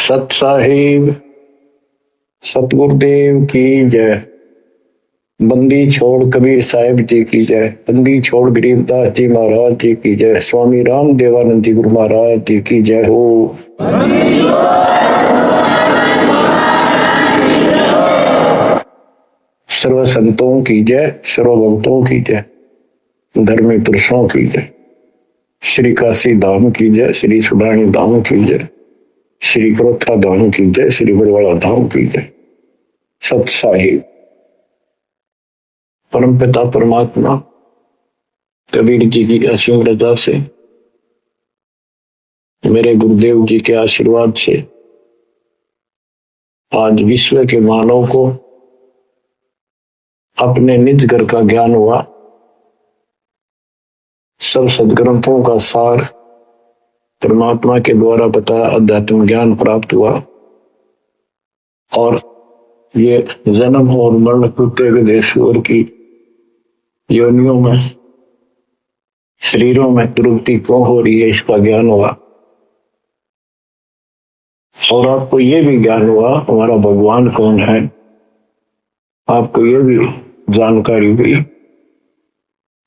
सत साहिब सतगुरुदेव की जय। बंदी छोड़ कबीर साहिब जी की जय। बंदी छोड़ गरीबदास जी महाराज जी की जय। स्वामी राम देवानंद जी गुरु महाराज जी की जय हो। सर्व संतों की जय, सर्व भक्तों की जय, धर्मी पुरुषों की जय। श्री काशी धाम की जय, श्री सुडानी धाम की जय, श्री क्रोथा धाम की जय, श्री बरवाड़ा धाम की जय। सत साहिब परम पिता परमात्मा कबीर जी की असीम रजा से, मेरे गुरुदेव जी के आशीर्वाद से आज विश्व के मानव को अपने निज घर का ज्ञान हुआ। सब सदग्रंथों का सार परमात्मा के द्वारा बताया अध्यात्म ज्ञान प्राप्त हुआ और ये जन्म और मरण प्रत्येक देशवर की योनियों में शरीरों में त्रुटि क्यों हो रही है इसका ज्ञान हुआ। और आपको ये भी ज्ञान हुआ हमारा भगवान कौन है। आपको ये भी जानकारी हुई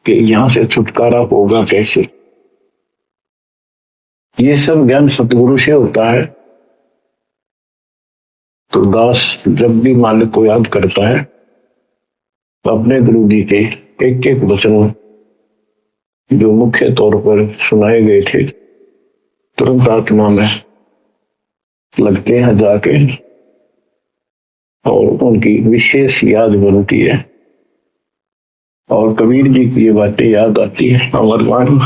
कि यहां से छुटकारा होगा कैसे। ये सब ज्ञान सतगुरु से होता है। तो दास जब भी मालिक को याद करता है तो अपने गुरु जी के एक एक वचन जो मुख्य तौर पर सुनाए गए थे तुरंत आत्मा में लगते हैं जाके और उनकी विशेष याद बनती है और कबीर जी की ये बातें याद आती है। अमरवाणी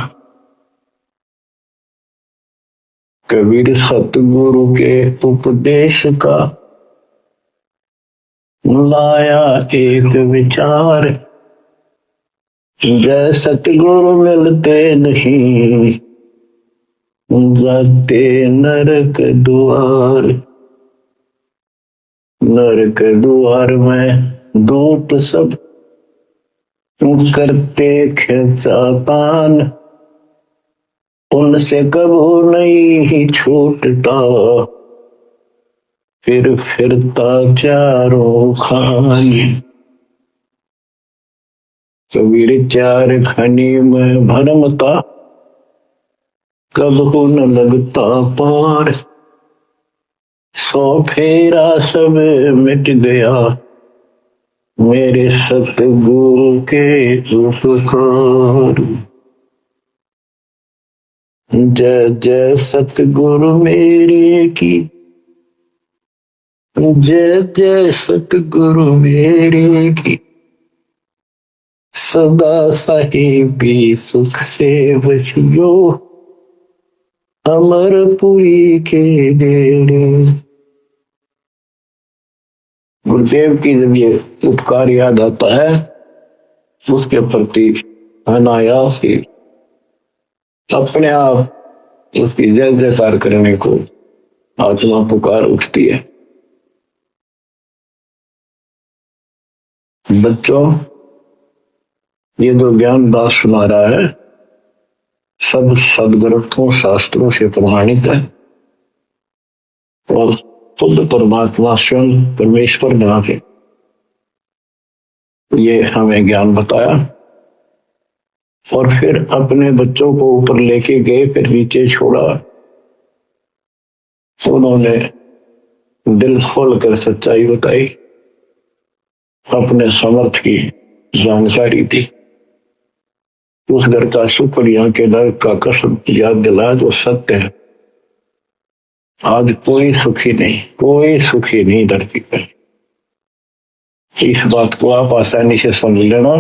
कबीर सतगुरु के उपदेश का लाया एक विचार, जय सतगुरु मिलते नहीं जाते नरक द्वार। नरक द्वार में दूत सब करते खिंचातान, उनसे कबू नहीं छूटता फिर फिरता चारों खाने। कबीर चार खनी में भरमता कबहू न लगता पार। 100 फेरा सब मिट गया मेरे सतगुरु के उपकार। जय जय सतगुरु मेरे की, जय जय सतगुरु मेरे की। सदा साहिबी सुख से बसियो अमरपुरी के डेरे। गुरुदेव की जब ये उपकार याद आता है उसके प्रति अनायास ही अपने आप उसकी जय जयकार करने को आत्मा पुकार उठती है। बच्चों, ये जो ज्ञान दास सुना रहा है सब सदग्रंथों शास्त्रों से प्रमाणित है और खुद परमात्मा स्वयं परमेश्वर नाम है ये हमें ज्ञान बताया और फिर अपने बच्चों को ऊपर लेके गए, फिर नीचे छोड़ा। उन्होंने दिल खोल कर सच्चाई बताई, अपने समर्थ की जानकारी दी। उस घर का सुख और यहाँ के नरक का कष्ट याद दिलाया जो सत्य है। आज कोई सुखी नहीं धरती पर। इस बात को आप आसानी से समझ लेना।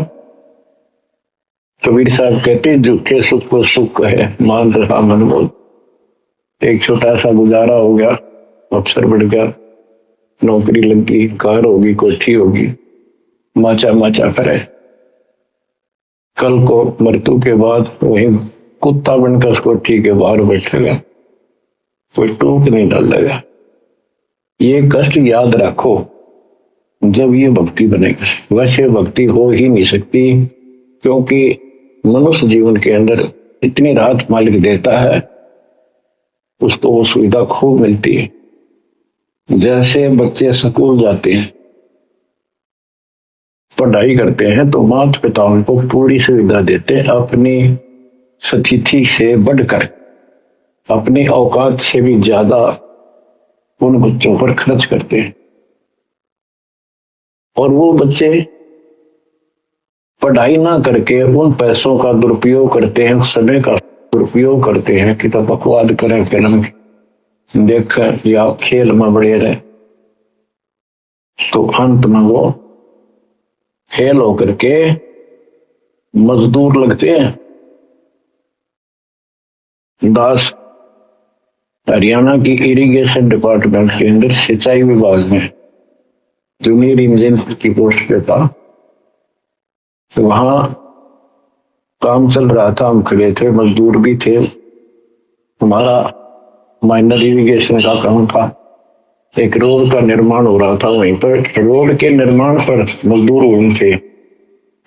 कबीर साहब कहते झूठे सुख को सुख है मान रहा मनमोल। एक छोटा सा गुजारा हो गया, अफसर बढ़ गया, नौकरी लग गई, कार होगी, कोठी होगी, माचा करे। कल को मृत्यु के बाद वही कुत्ता बनकर उस कोठी के बाहर बैठेगा, कोई टूक नहीं डालेगा। ये कष्ट याद रखो जब ये भक्ति बनेगी। वैसे भक्ति हो ही नहीं सकती क्योंकि मनुष्य जीवन के अंदर इतनी राहत मालिक देता है, उसको वो सुविधा खूब मिलती है। जैसे बच्चे स्कूल जाते हैं, पढ़ाई करते हैं, तो माता पिता उनको पूरी सुविधा देते हैं, अपनी स्थिति से बढ़कर, अपनी औकात से भी ज्यादा उन बच्चों पर खर्च करते हैं। और वो बच्चे पढ़ाई ना करके उन पैसों का दुरुपयोग करते हैं, समय का दुरुपयोग करते हैं कि तो बकवाद करें, फिल्म देख या खेल में बढ़े रहे, तो अंत में वो फेल होकर के मजदूर लगते हैं। दास हरियाणा की इरिगेशन डिपार्टमेंट के अंदर सिंचाई विभाग में जूनियर इंजीनियर की पोस्ट पे था, तो वहां काम चल रहा था, हम खड़े थे, मजदूर भी थे, हमारा माइनर इरिगेशन का काम था। एक रोड का निर्माण हो रहा था, वहीं पर रोड के निर्माण पर मजदूर हुए थे।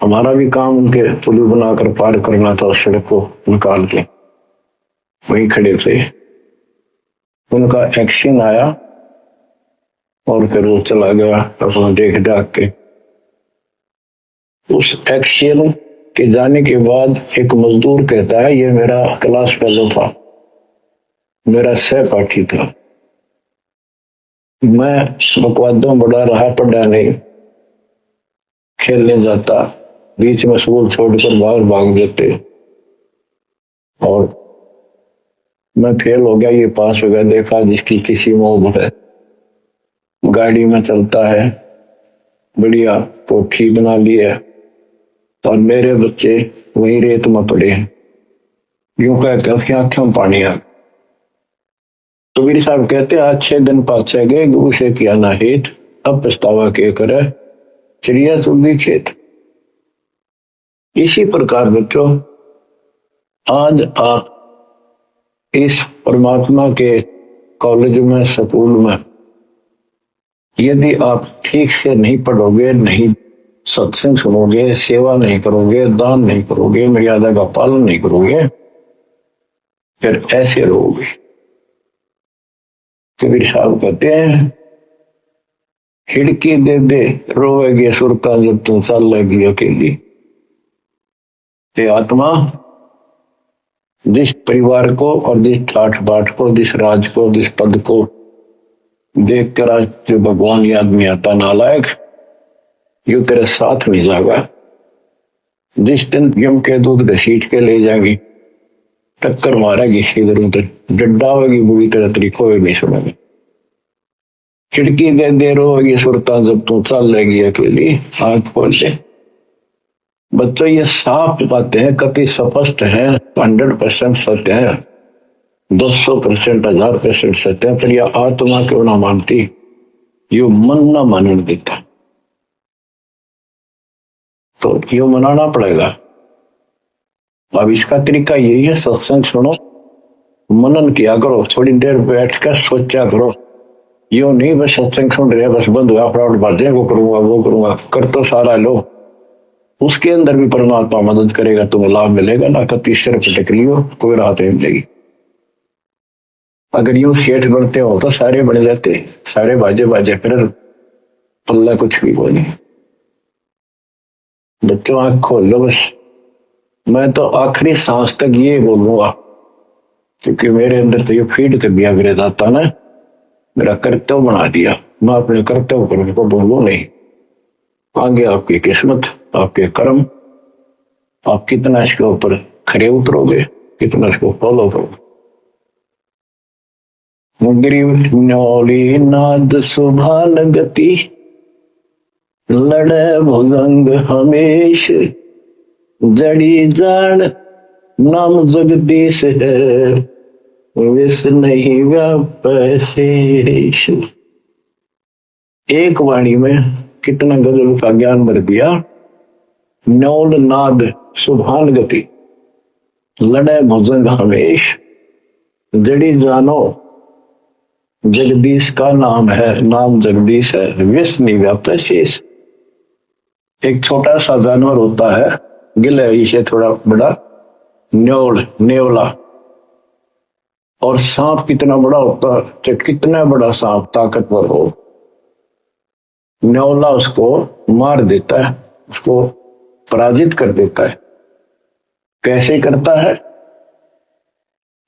हमारा भी काम उनके पुल बनाकर पार करना था, उस सड़क को निकाल के, वहीं खड़े थे। उनका एक्शन आया और फिर वो चला गया अपना देख दाख के। उस एक्शन के जाने के बाद एक मजदूर कहता है, ये मेरा क्लास फेलो था, मेरा सहपाठी था, मैं बकवादों बड़ा रहा, पढ़ा नहीं, खेलने जाता, बीच में स्कूल छोड़कर बाहर भाग जाते और मैं फेल हो गया, ये पास हो गया। देखा जिसकी किसी मोह है, गाड़ी में चलता है, बढ़िया कोठी बना ली है, और मेरे बच्चे वही रेत में पड़े हैं। यूं कहकर आंखों में पानी आ। कबीर साहब कहते, आज 6 दिन पाछे गए, उसे किया ना हित, अब पछतावा के करे, चिड़िया चुगी खेत। इसी प्रकार बच्चों, आज आप इस परमात्मा के कॉलेज में, स्कूल में, यदि आप ठीक से नहीं पढ़ोगे, नहीं सत्संग सुनोगे, सेवा नहीं करोगे, दान नहीं करोगे, मर्यादा का पालन नहीं करोगे, फिर ऐसे रहोगे। कबीर साहब कहते हैं, खिड़की दे दे रोएगी सुरता जब तू चल लगी अकेली। ये आत्मा जिस परिवार को और जिस ठाठ बाट को, जिस राज को, जिस पद को देख कर आज जो भगवान याद में आता नालायक, यू तेरे साथ नहीं जाएगा। जिस दिन यम के दूध घसीट के ले जाएगी, टक्कर मारेगी इधर उधर, डड्डा होगी बुरी तरह तरीकों में नहीं सुनेगी। खिड़की दे दे रोएगी सुरता जब तू चल लेगी अकेली, आंख खोल ले। बच्चों, ये साफ बातें हैं, कति स्पष्ट है, 100% सत्य है, 200%, 1000% सत्य है, पर यह आत्मा क्यों ना मानती, यो मन ना मानने देता, तो यो मनाना पड़ेगा। अब इसका तरीका यही है, सत्संग सुनो, मनन किया करो, थोड़ी देर बैठकर सोचा करो। यो नहीं बस सत्संग सुन रहे, बस बंद हुआ फ्रॉड बातें, वो करूंगा वो करूंगा, कर तो सारा लो, उसके अंदर भी परमात्मा मदद करेगा, तुम्हें लाभ मिलेगा ना। कति सिर पटक लियो, कोई राहत नहीं मिलेगी। अगर यूं सेठ बनते हो तो सारे बन जाते, सारे बाजे बाजे, फिर पल्ला कुछ भी बोले। बच्चों, आंख खोल लो बस। मैं तो आखिरी सांस तक ये बोलूंगा, क्योंकि मेरे अंदर तो ये फीड कर दिया मेरे दाता ने, मेरा कर्तव्य बना दिया। मैं अपने कर्तव्य करने को बोलूं नहीं। आगे आपकी किस्मत, आपके कर्म, आप कितना इसके ऊपर खरे उतरोगे, कितना इसको फॉलो करोगे। न्योली नाद सुभान गति, लड़े भुजंग हमेश, जड़ी जान नाम जगदीश है, विष नहीं व्यापशेष। एक वाणी में कितना गजल का ज्ञान भर दिया। न्योल नाद सुभान गति, लड़े भुजंग हमेश, जड़ी जानो जगदीश का नाम है, नाम जगदीश है, विष नहीं व्यापशेष। एक छोटा सा जानवर होता है, गिलहरी से थोड़ा बड़ा, न्योल, नेवला, और सांप कितना बड़ा होता है, चाहे कितना बड़ा सांप ताकतवर हो, न्योला उसको मार देता है, उसको पराजित कर देता है। कैसे करता है?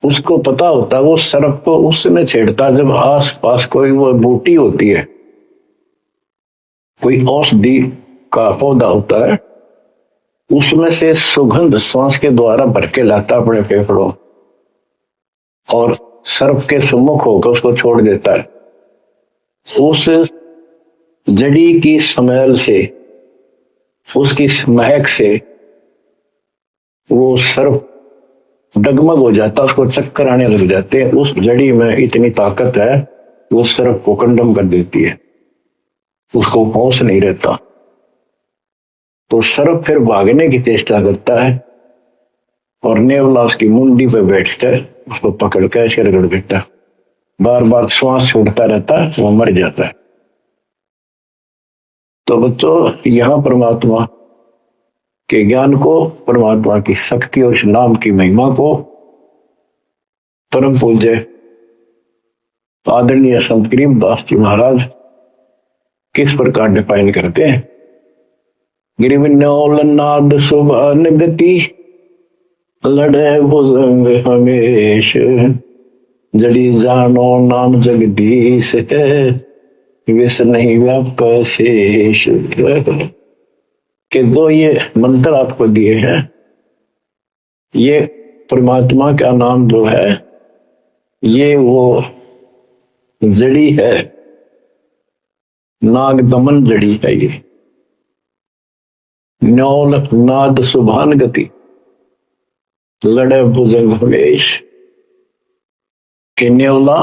उसको पता होता है वो सर्प को उस समय छेड़ता जब आस पास कोई वो बूटी होती है, कोई औषधि का पौधा होता है, उसमें से सुगंध श्वास के द्वारा भर के लाता अपने फेफड़ों और सर्प के सम्मुख होकर उसको छोड़ देता है। उस जड़ी की स्मेल से, उसकी महक से वो सर्प डगमग हो जाता, उसको चक्कर आने लग जाते हैं। उस जड़ी में इतनी ताकत है वो सर्प को कंडम कर देती है, उसको होश नहीं रहता। तो सर्प फिर भागने की चेष्टा करता है और नेवला उसकी मुंडी पे बैठकर उसको पकड़ कर ऐसे रगड़ देता है, बार बार श्वास छोड़ता रहता है, वो मर जाता है। तो बच्चों, यहां परमात्मा के ज्ञान को, परमात्मा की शक्ति और इस नाम की महिमा को परम पूज्य आदरणीय संत गरीबदास जी महाराज किस प्रकार डिफाइन करते हैं। गिरिविन्योल नाद सुभान गति, लड़े भुजंग हमेश, जड़ी जानो नाम जगदीश है, विष नहीं व्याप शेष। के दो ये मंत्र आपको दिए हैं, ये परमात्मा का नाम जो है ये वो जड़ी है, नाग दमन जड़ी है। ये न्योल नाद सुभान गति, लड़े भुजंग हमेश, कि न्योला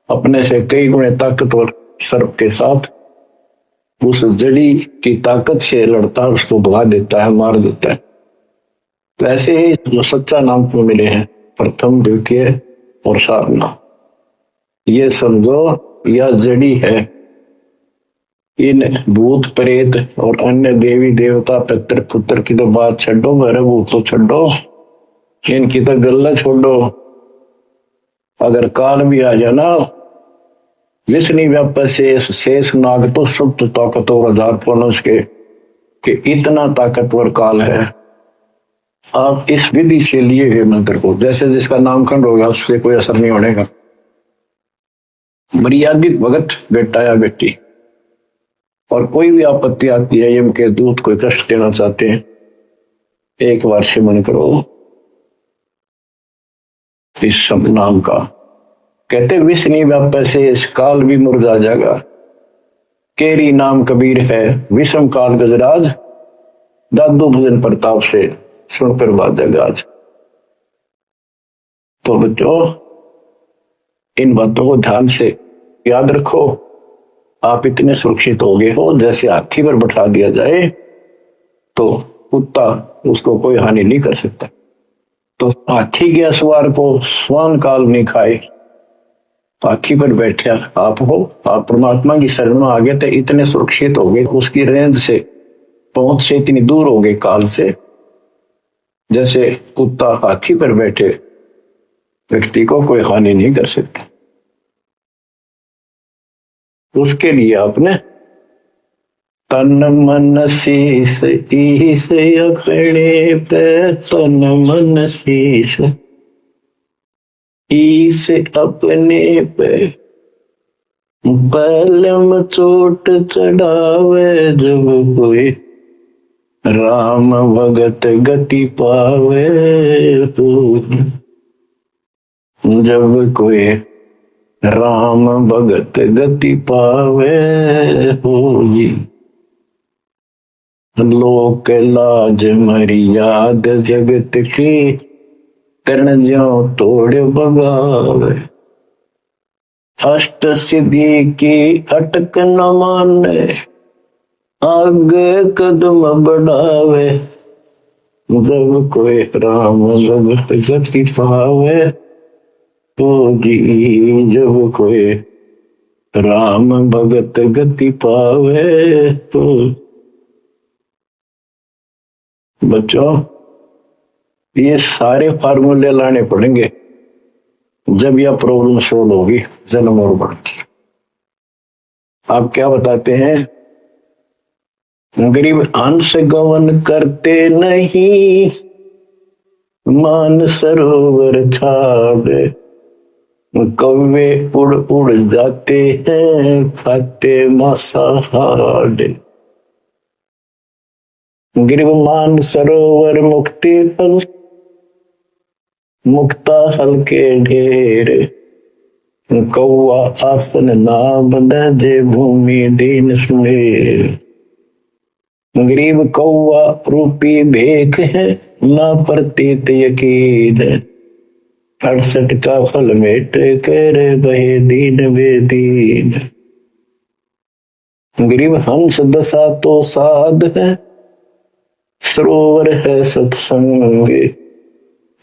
अपने से कई गुणे ताकतवर सर्प के साथ उस जड़ी की ताकत से लड़ता है, उसको भगा देता है, मार देता है। तो ऐसे ही जो सच्चा नाम को मिले हैं, प्रथम, द्वितीय और सारना, ये समझो यह जड़ी है। इन भूत प्रेत और अन्य देवी देवता पितर पुत्र की तो बात छोड़ो, मेरे भूत तो छोड़ो, इनकी तो गल्ला छोड़ो। अगर काल भी आ जाना, विष्णु व्याप शेष, शेष नाग तो सुप्त ताकत और हजार पौनस के, कि इतना ताकतवर काल है। आप इस विधि से लिए हुए मंत्र को, जैसे जिसका नामकरण होगा उससे कोई असर नहीं होने का। मर्यादित भगत बेटा या बेटी, और कोई भी आपत्ति आती है, यम के दूत कोई कष्ट देना चाहते हैं, एक बार सिमरन करो इस सब नाम का। कहते विष्णु व्याप से इस काल भी मुर्दा जागा, केरी नाम कबीर है, विषम काल गजराज, दादू भजन प्रताप से सुनकर बाजेगा आज। तो बच्चों, इन बातों को ध्यान से याद रखो। आप इतने सुरक्षित हो गए हो, जैसे हाथी पर बैठा दिया जाए तो कुत्ता उसको कोई हानि नहीं कर सकता। तो हाथी के असवार को स्वान काल नहीं खाए, हाथी पर बैठे आप हो, आप परमात्मा की शरण में आ गए तो इतने सुरक्षित हो गए, उसकी रेंज से, पहुंच से इतनी दूर हो गए काल से, जैसे कुत्ता हाथी पर बैठे व्यक्ति को कोई हानि नहीं कर सकता। उसके लिए आपने तन मन शीस ईस अपने पे, तन मन शीस ईस अपने पे, पलम चोट चढ़ावे जब कोई, राम भगत गति पावे, जब कोई राम भगत गति पावे होगी, लोक लाज मर्याद जगत की, तन ज्यों तोड़ बगावे, अष्ट सिद्धि की अटक न माने, आगे कदम बढ़ावे, जब कोई राम भगत गति पावे होगी, जब कोई राम भगत गति पावे। तो बच्चों, ये सारे फार्मूले लाने पड़ेंगे जब यह प्रॉब्लम सोल्व होगी जन्म और बढ़ती। आप क्या बताते हैं? गरीब हंस गवन करते नहीं, मान सरोवर छाड़े, कौवे उड़ उड़ जाते हैं, खाते मांसाहार। गिरव मान सरोवर मुक्ति फल, मुक्ता हल के ढेर, कौआ आसन ना बंधे दे भूमि दीन सुमेर। गरीब कौआ रूपी भेख है, ना प्रतीत यकीन, 68 का फल मेट कर बहे दीन बेदीन। गरीब हंस दशा तो साध है, सरोवर है सत्संग,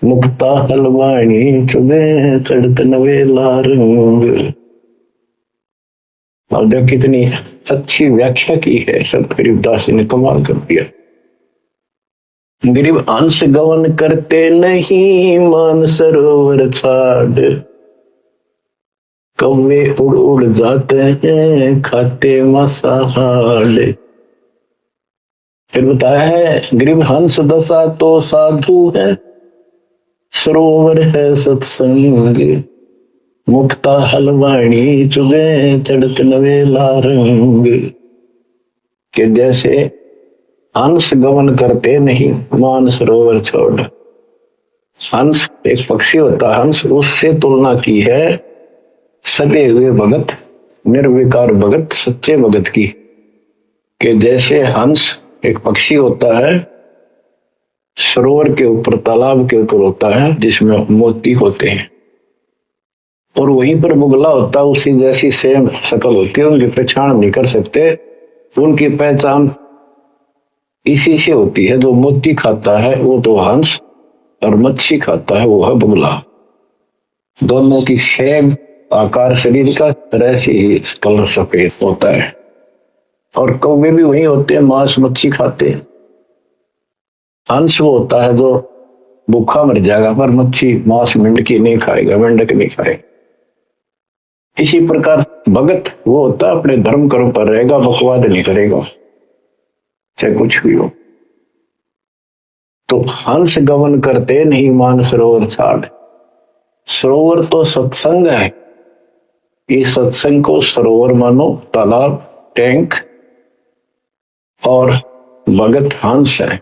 मुक्ता हलवाणी चुबे चढ़त नवेला रंग। और जब कितनी अच्छी व्याख्या की है संत गरीबदास जी ने, कमाल कर दिया। गरीब अंश गवन करते नहीं, मान सरोवर छाड़, कौवे उड़ उड़ जाते हैं, खाते मांसाहार। फिर बताया है, गरीब हंस दशा तो साधु है, सरोवर है सत्संग, मुक्ता हलवाणी चुबे चढ़त नवेला रंग। कि जैसे हंस गमन करते नहीं, मान सरोवर छोड़। हंस एक पक्षी होता है, हंस उससे तुलना की है सदे हुए भगत, निर्विकार भगत, सच्चे भगत की। कि जैसे हंस एक पक्षी होता है, सरोवर के ऊपर, तालाब के ऊपर होता है जिसमें मोती होते हैं, और वहीं पर मुगला होता है, उसी जैसी सेम शक्ल होती है, उनकी पहचान नहीं कर सकते। उनकी पहचान इसी से होती है, जो मोती खाता है वो तो हंस, और मच्छी खाता है वो है बुगला। दोनों की सेम आकार शरीर का, तरह से ही कलर सफेद होता है। और कौवे भी वही होते हैं, मांस मच्छी खाते हैं। हंस वो होता है जो भूखा मर जाएगा, पर मच्छी मांस मेंढकी नहीं खाएगा, मेंढक नहीं खाएगा। इसी प्रकार भगत वो होता है अपने धर्म कर्म पर रहेगा, बकवाद नहीं करेगा चाहे कुछ भी हो। तो हंस गमन करते नहीं, मान सरोवर छाड़। सरोवर तो सत्संग है, इस सत्संग को सरोवर मानो, तालाब, टैंक, और भगत हंस है,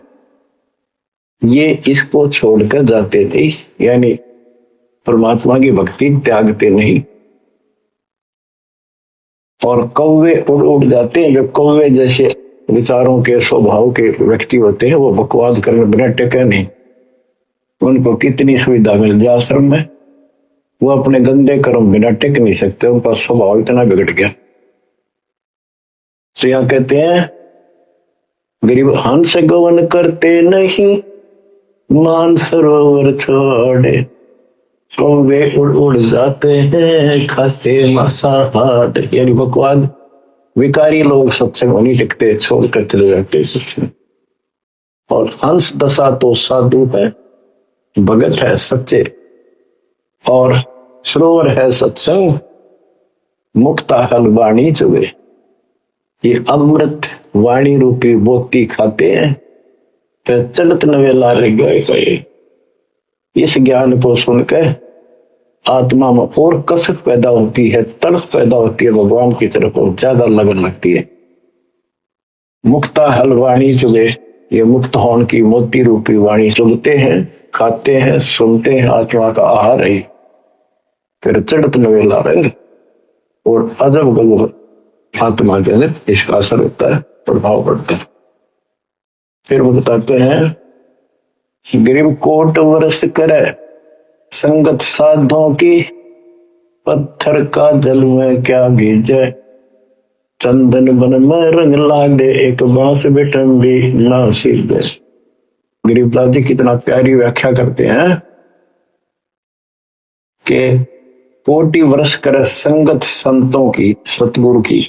ये इसको छोड़कर जाते नहीं, यानी परमात्मा की भक्ति त्यागते नहीं। और कौवे उड़ उड़ जाते हैं, जो कौवे जैसे विचारों के स्वभाव के व्यक्ति होते हैं, वो बकवाद करने बिना टेके नहीं। उनको कितनी सुविधा मिल जाए आश्रम में, वो अपने गंदे कर्म बिना टेक नहीं सकते, उनका स्वभाव इतना बिगड़ गया। तो यहां कहते हैं, गरीब हंस गवन करते नहीं, मान सरोवर छोड़े, कौवे उड़ उड़ जाते हैं, खाते मांसाहार। यानी बकवाद, विकारी लोग सत्संग नहीं टिकते, छोड़ कर चले जाते सत्संग। और हंस दशा तो साधु है, भगत है सच्चे, और सरोवर है सत्संग, मुक्ता हल वाणी चुबे। ये अमृत वाणी रूपी मोती खाते हैं, फिर चलत नवेला रह गए। इस ज्ञान को सुनकर आत्मा में और कसक पैदा होती है, तड़प पैदा होती है भगवान की तरफ, और ज्यादा लगन लगती है। मुक्ता हल वाणी चुगे, ये मुक्त होने की मोती रूपी वाणी चुगते हैं, खाते हैं, सुनते हैं, आत्मा का आहार है। फिर चढ़त नवेला रंग, और अजब गजब आत्मा के अंदर इसका असर होता है, प्रभाव पड़ता है। फिर वो बताते हैं, गरीब कोट वर्ष करे, संगत साधों की, पत्थर का जल में क्या भीजे, चंदन बन में रंग लागे, एक बांस बेटन भी ना सीधे। गरीबदास जी कितना प्यारी व्याख्या करते हैं कि कोटि वर्ष करे संगत संतों की, सतगुरु की,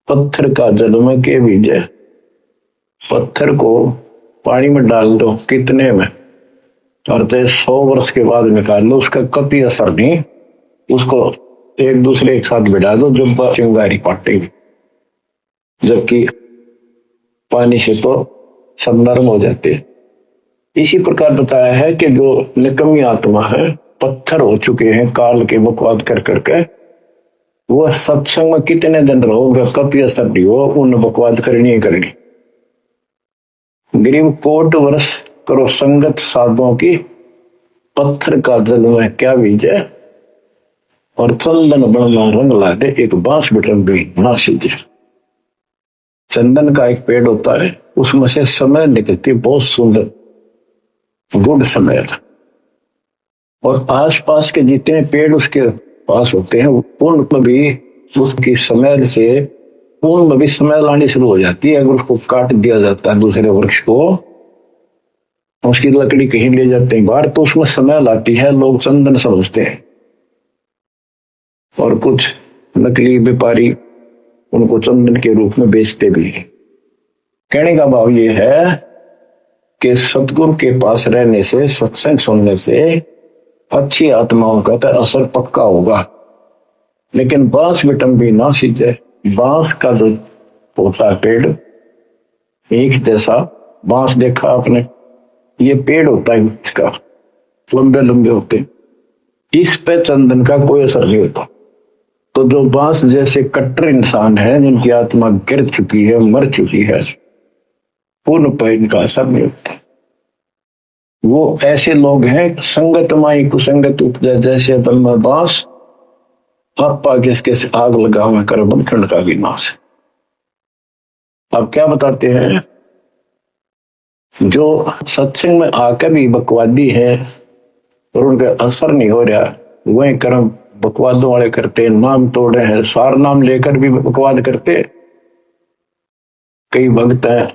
पत्थर का जल में के भीजे। पत्थर को पानी में डाल दो, कितने में, और तो 100 वर्ष के बाद निकाल लो, उसका कभी असर नहीं। उसको एक दूसरे एक साथ बिठा दो, जो चिंगारी पाटेगी, जबकि पानी से तो सब नरम हो जाते। इसी प्रकार बताया है कि जो निकम्मी आत्मा है, पत्थर हो चुके हैं काल के बकवाद कर करके, वो सत्संग में कितने दिन रहोगे कभी असर नहीं हो, उन बकवाद करनी ही करनी। गरीब कोट वर्ष करो संगत साधुओं की, पत्थर का जल में क्या बीज है, और चंदन बनना रंग ला दे, एक बांस बिटन भी ना सीधे। चंदन का एक पेड़ होता है, उसमें से समय निकलती, बहुत सुंदर गुड समय। और आसपास के जितने पेड़ उसके पास होते हैं, उनमें भी उसकी स्मेल से उनमें भी स्मेल आनी शुरू हो जाती है। अगर उसको काट दिया जाता है दूसरे वृक्ष को, उसकी लकड़ी कहीं ले जाते हैं बाहर, तो उसमें स्मेल आती है, लोग चंदन समझते हैं। और कुछ नकली व्यापारी उनको चंदन के रूप में बेचते भी हैं। कहने का भाव ये है कि सतगुरु के पास रहने से, सत्संग सुनने से अच्छी आत्माओं का तो असर पक्का होगा। लेकिन बांस बिटम भी ना सीधे। बांस का जो होता है पेड़, एक जैसा बांस देखा आपने, ये पेड़ होता है इसका, लंबे लंबे होते, इस पे चंदन का कोई असर नहीं होता। तो जो बांस जैसे कट्टर इंसान है, जिनकी आत्मा गिर चुकी है, मर चुकी है, पूर्ण पर इनका असर नहीं होता। वो ऐसे लोग हैं, संगत माई कुसंगत उपजा, जैसे बल में बांस, आपा किसके से आग लगा हुआ कर बनखंड का विनाश। अब क्या बताते हैं, जो सत्संग में आकर भी बकवादी है और उनका असर नहीं हो रहा, वही कर्म बकवादों वाले करते, नाम तोड़ रहे हैं, सार नाम लेकर भी बकवाद करते। कई भक्त हैं,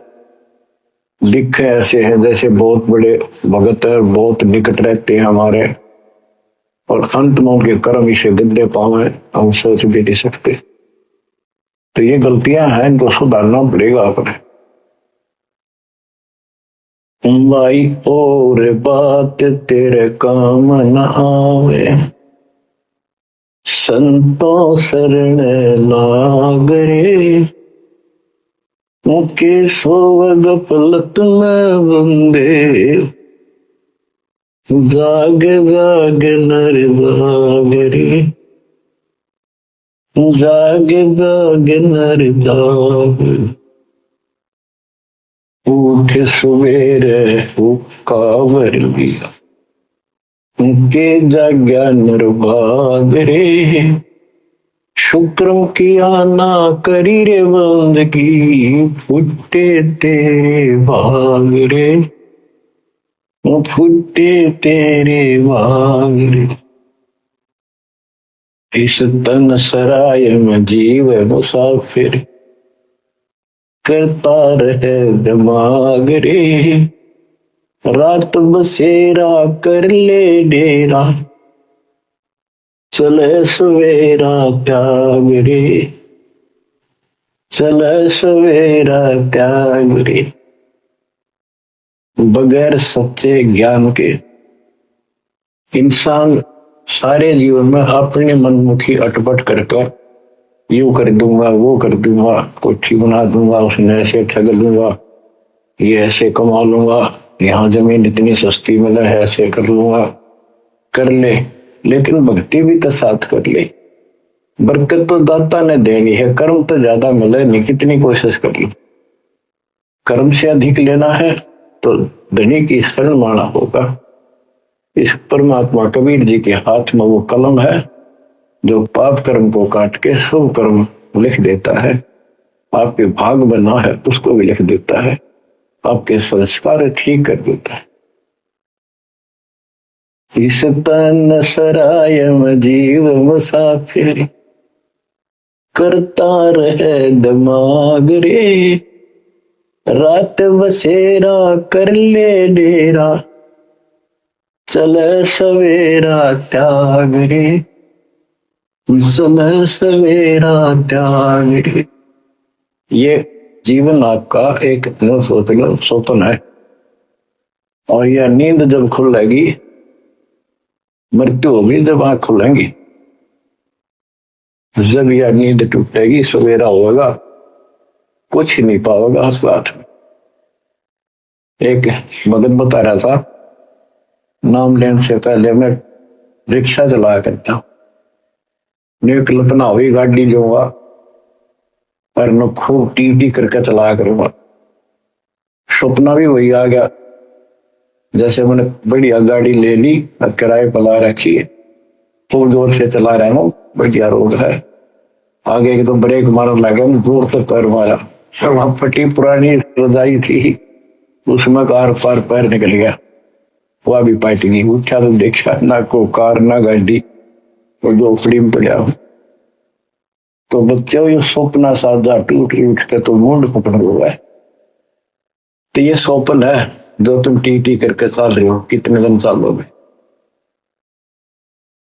लिखे ऐसे हैं जैसे बहुत बड़े भगत है, बहुत निकट रहते हैं हमारे, और अंत में उनके कर्म इसे गद्दे पावे, हम सोच भी नहीं सकते। तो ये गलतियां हैं, इनको सुधारना पड़ेगा अपने। भाई और बात तेरे काम न आवे, संतों शरण लाग रे, मुके सोवग पलट में बंदे, जाग जाग नर जाग रे, जाग जाग नर जाग, उठ सवेरे कावर लिया, उनके जाग्या नर भाग रे, शुक्रम किया ना करी रे बंदगी, फुटे तेरे भाग रे, फुटे तेरे भाग रे। इस तन सराय में जीव मुसाफिर, करता रहे दिमाग रे, रात बसेरा कर ले डेरा, चले सवेरा त्याग रे, चले सवेरा त्याग रे। बगैर सच्चे ज्ञान के इंसान सारे जीवन में अपने मनमुखी अटपट कर यूं कर दूंगा, वो कर दूंगा, कोठी बना दूंगा, उसने ऐसे ठग दूंगा, ये ऐसे कमा लूंगा, यहाँ जमीन इतनी सस्ती मिले है, ऐसे कर लूंगा, कर ले। लेकिन भक्ति भी तो साथ कर ले, बरकत तो दाता ने देनी है, कर्म तो ज्यादा मिले नहीं, कितनी कोशिश कर लो। कर्म से अधिक लेना है तो धनी की शरण माना होगा। इस परमात्मा कबीर जी के हाथ में वो कलम है जो पाप कर्म को काट के शुभ कर्म लिख देता है। आपके भाग बना है उसको भी लिख देता है, आपके संस्कार ठीक कर देता है। इस तन सराय में जीव मुसाफिर, करता रहे दिमाग रे, रात बसेरा कर ले डेरा, चले सवेरा त्याग रे, चले सवेरा त्याग रे। ये जीवन आपका एक सोच लो स्वप्न है। और यह नींद जब खुलेगी, मृत्यु होगी जब आंख खुलेंगी, जब यह नींद टूटेगी सवेरा होगा, कुछ नहीं पाओगा उस बात में। एक भगत बता रहा था, नाम लेने से पहले मैं रिक्शा चलाया करता हूं, कल्पना हुई गाड़ी जो हुआ पर न खूब टी करके चलाया करूंगा। सपना भी वही आ गया, जैसे मैंने बढ़िया गाड़ी ले ली, किराए पर ला रखी है, खूब जोर से चला रहा हूँ, बढ़िया रोड है, आगे एकदम ब्रेक मारने लगा, जोर से पैर मारा, वहां फटी पुरानी रजाई थी, उसमें कार पार पैर निकल गया, वह भी पार्टी नहीं। उठा तो देखा ना को कार ना गाड़ी, और झोपड़ी में पड़ा हूं। तो बच्चों ये सपना साधा टूट के तो मुंड पकड़ हुआ है। तो ये स्वप्न है जो तुम टी करके चल रहे हो, कितने दिन सालों में।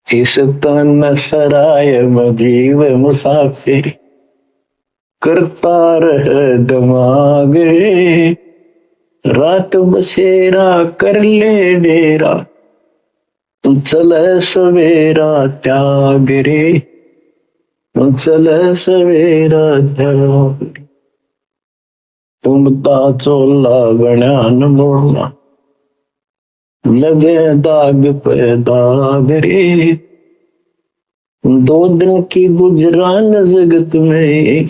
इस तन सराय मजीव मुसाफिर करता रह दिमाग रे, रात बसेरा कर ले डेरा, चले सवेरा त्याग रे, चले सवेरा त्याग रे। तुम ता चोला बना न मोड़ना, लगे दाग पे दाग रे, दो दिन की गुजरान जगत में,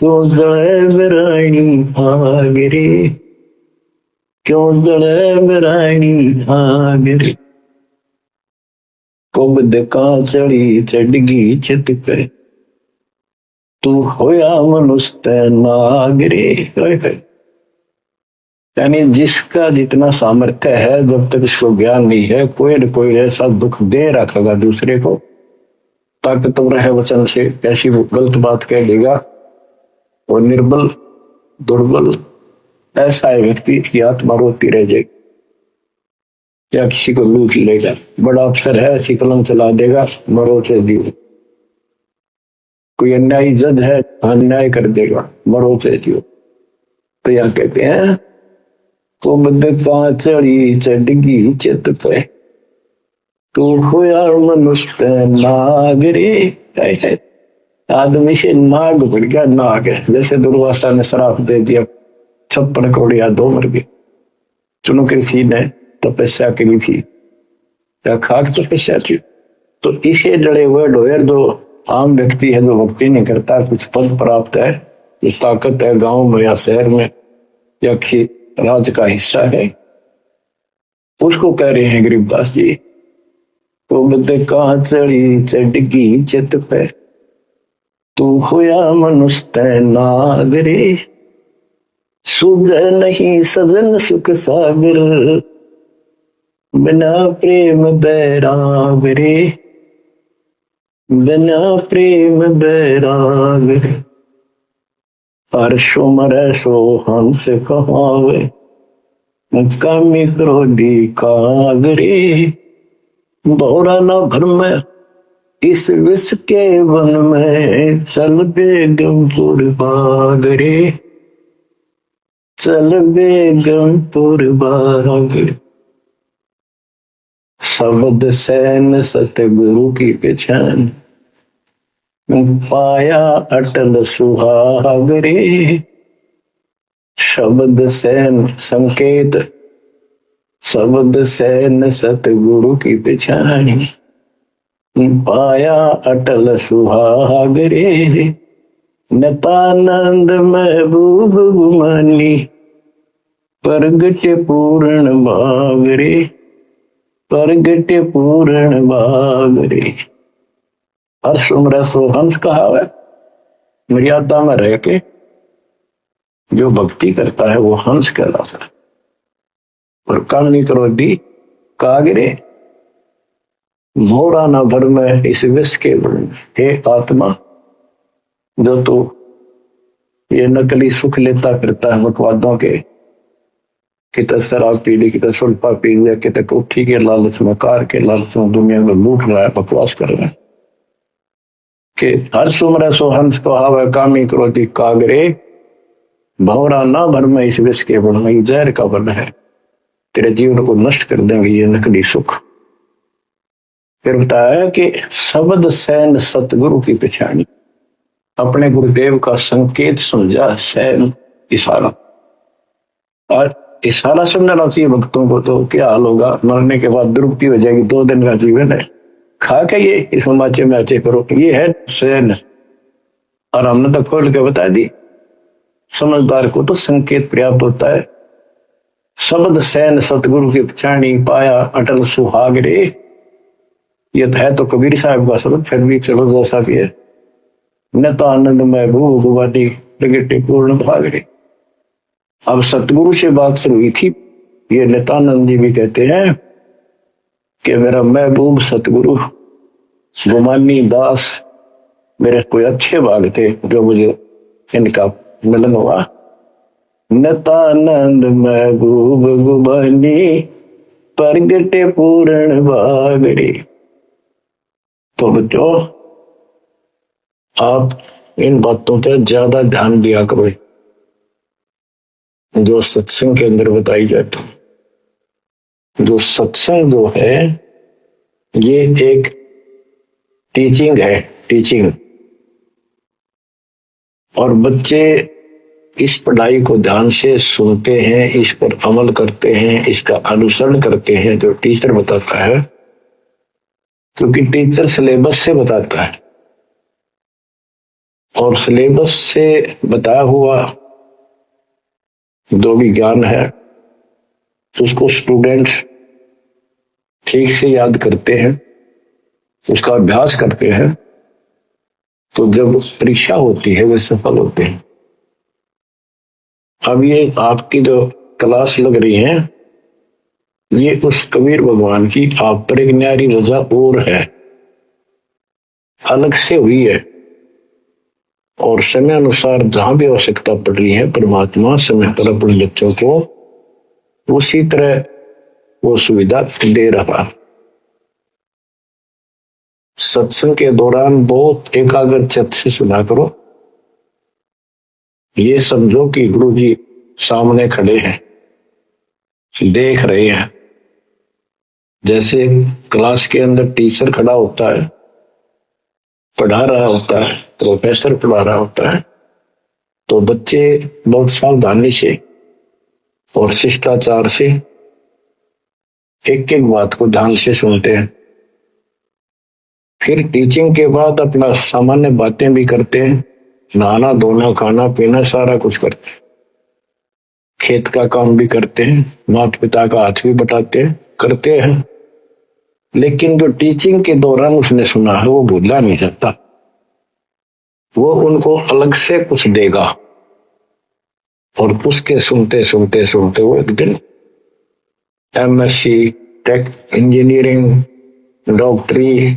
क्यों जड़े बिरानी आग रे, क्यों जड़े बिरानी आग रे। कुबद का चढ़ी चढ़गी छत पे, तू होया मनुष्य नाग रे। यानी जिसका जितना सामर्थ्य है, जब तक इसको ज्ञान नहीं है, कोई न कोई ऐसा दुख दे रखेगा दूसरे को, ताकतवर है वचन से ऐसी गलत बात कह देगा, और निर्बल दुर्बल ऐसा है व्यक्ति की आत्मा रोती रह जाएगी, या किसी को लूट लेगा। बड़ा अफसर है, ऐसी कलम चला देगा, मरो से दियो। कोई अन्यायी जज है, अन्याय कर देगा, मरो से दियो। तो यह कहते हैं, तो का चढ़ी चढ़गी चित पे, तू होया मनुष्य नाग रे। आदमी से नाग बढ़ गया, नाग है। जैसे दुर्वासा ने श्राप दे दिया, 56 कौड़िया 2 मर गए। चुनौती ने तपस्या करी थी, या खाक तपस्या थी। तो इसे जड़े वर्ड हो, जो आम व्यक्ति है, जो भक्ति नहीं करता, कुछ पद प्राप्त है, जो ताकत है गांव में या शहर में या राज का हिस्सा है, उसको कह रहे हैं गरीबदास जी, तो बदे का चढ़ी चढ़गी चित पे, तू होया मनुष्य नाग रे, सुध नहीं सजन सुख सागर, बिना प्रेम बैराग रे, बिना प्रेम बैराग रे। हर्षो मरे सो हंस कहावे, कामी क्रोधी काग रे, भौरा न भ्रम इस विष के वन में, चल बेगमपुर बाग रे, चल बेगमपुर बाग रे। शब्द सैन सतगुरु की पहचान, पाया अटल सुहाग रे। शब्द सैन संकेत, शब्द सैन सतगुरु की पहचान, पाया अटल सुहाग रे। नतानंद महबूब गुमानी, प्रगट पूर्ण भाग रे, प्रगट पूर्ण भाग रे। हर्ष उम्र सो हंस कहा है, मर्यादा में रह के जो भक्ति करता है वो हंस कहलाता है। और कामनी क्रोधी कागरे, मोरा न भर में इस विष के बन। हे आत्मा, जो तू ये नकली सुख लेता फिरता है बकवादों के, कितने शराब पी ली, कितने सुल्फा पी लिया, कितने कोठी के लालच में, कार के लालच में दुनिया में लूट रहा है, बकवास कर रहा है कि हर सुमर सो हंस को हावे, कामी क्रोधी कागरे, भौरा ना भर में इस विष के बन में, जहर का बन है। तेरे जीवन को नष्ट कर देंगे ये नकली सुख। फिर बताया कि शब्द सैन सतगुरु की पहचानी, अपने गुरुदेव का संकेत समझा सैन इशारा। और इशारा समझना चाहिए भक्तों को, तो क्या हाल होगा, मरने के बाद दुरुक्ति हो जाएगी, 2 दिन का जीवन है, खा के ये इस माचे माचे करो, ये है सैन। और हमने तो खोल के बता दी, समझदार को तो संकेत पर्याप्त होता है। शब्द सैन सतगुरु की पहचानी, पाया अटल सुहाग रे, ये है तो कबीर साहब का शब्द, फिर भी चलो जैसा भी है। न तो आनंद में भू भुवानी प्रगटे पूर्ण भाग रे। अब सतगुरु से बात शुरू हुई थी, ये नित्यानंद जी भी कहते हैं कि मेरा महबूब सतगुरु गुमानी दास, मेरे कोई अच्छे भाग थे जो मुझे इनका मिलन हुआ। नित्यानंद महबूब गुमानी प्रगटे पूर्ण भाग रे। तो बच्चों, आप इन बातों पर ज्यादा ध्यान दिया करो जो सत्संग के अंदर बताई जाती है। जो सत्संग जो है ये एक टीचिंग है, टीचिंग। और बच्चे इस पढ़ाई को ध्यान से सुनते हैं, इस पर अमल करते हैं, इसका अनुसरण करते हैं जो टीचर बताता है, क्योंकि टीचर सिलेबस से बताता है और सिलेबस से बताया हुआ जो भी ज्ञान है उसको स्टूडेंट्स ठीक से याद करते हैं, उसका अभ्यास करते हैं, तो जब परीक्षा होती है वे सफल होते हैं। अब ये आपकी जो क्लास लग रही है ये उस कबीर भगवान की आप पर एक न्यारी रजा और है, अलग से हुई है। और समय अनुसार जहां भी आवश्यकता पड़ रही है परमात्मा समय पर अपने बच्चों को उसी तरह वो सुविधा दे रहा। सत्संग के दौरान बहुत एकाग्र चित्त से सुना करो। ये समझो कि गुरु जी सामने खड़े हैं, देख रहे हैं। जैसे क्लास के अंदर टीचर खड़ा होता है, पढ़ा रहा होता है, प्रोफेसर पढ़ा रहा होता है, तो बच्चे बहुत सावधानी से और शिष्टाचार से एक एक बात को ध्यान से सुनते हैं। फिर टीचिंग के बाद अपना सामान्य बातें भी करते हैं, नहाना धोना खाना पीना सारा कुछ करते हैं, खेत का काम भी करते हैं, माता पिता का हाथ भी बटाते हैं, करते हैं। लेकिन जो टीचिंग के दौरान उसने सुना है वो भूलना नहीं चाहता, वो उनको अलग से कुछ देगा। और उसके सुनते सुनते सुनते वो एक दिन एमएससी टेक इंजीनियरिंग डॉक्टरी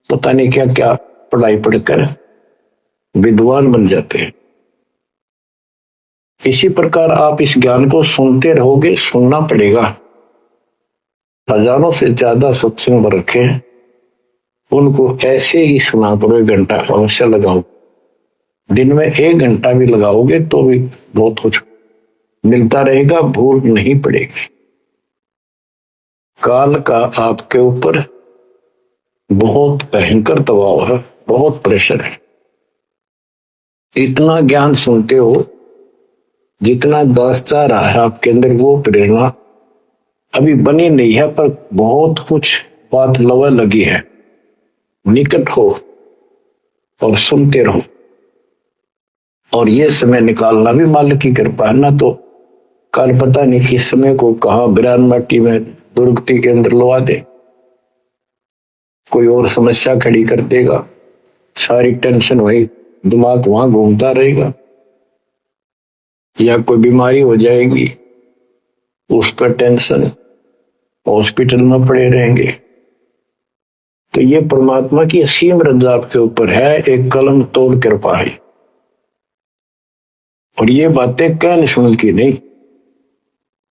पता नहीं क्या क्या पढ़ाई पढ़कर विद्वान बन जाते हैं। इसी प्रकार आप इस ज्ञान को सुनते रहोगे, सुनना पड़ेगा। हजारों से ज्यादा सत्संग में रखे हैं, उनको ऐसे ही सुना करो, 1 घंटा अवश्य लगाओ। दिन में 1 घंटा भी लगाओगे तो भी बहुत कुछ मिलता रहेगा, भूल नहीं पड़ेगी। काल का आपके ऊपर बहुत भयंकर दबाव है, बहुत प्रेशर है। इतना ज्ञान सुनते हो जितना दास चाह रहा है आपके अंदर, वो प्रेरणा अभी बनी नहीं है, पर बहुत कुछ बात लवा लगी है। निकट हो और सुनते रहो। और ये समय निकालना भी मालिक की कृपा है ना, तो कल पता नहीं इस समय को कहां बिरान माटी में दुर्गति के अंदर लवा दे, कोई और समस्या खड़ी कर देगा, सारी टेंशन वही दिमाग वहां घूमता रहेगा, या कोई बीमारी हो जाएगी उस पर टेंशन, हॉस्पिटल में पड़े रहेंगे। तो ये परमात्मा की असीम रजा आपके ऊपर है, एक कलम तोड़ कृपा है। और ये बातें कहने सुन की नहीं,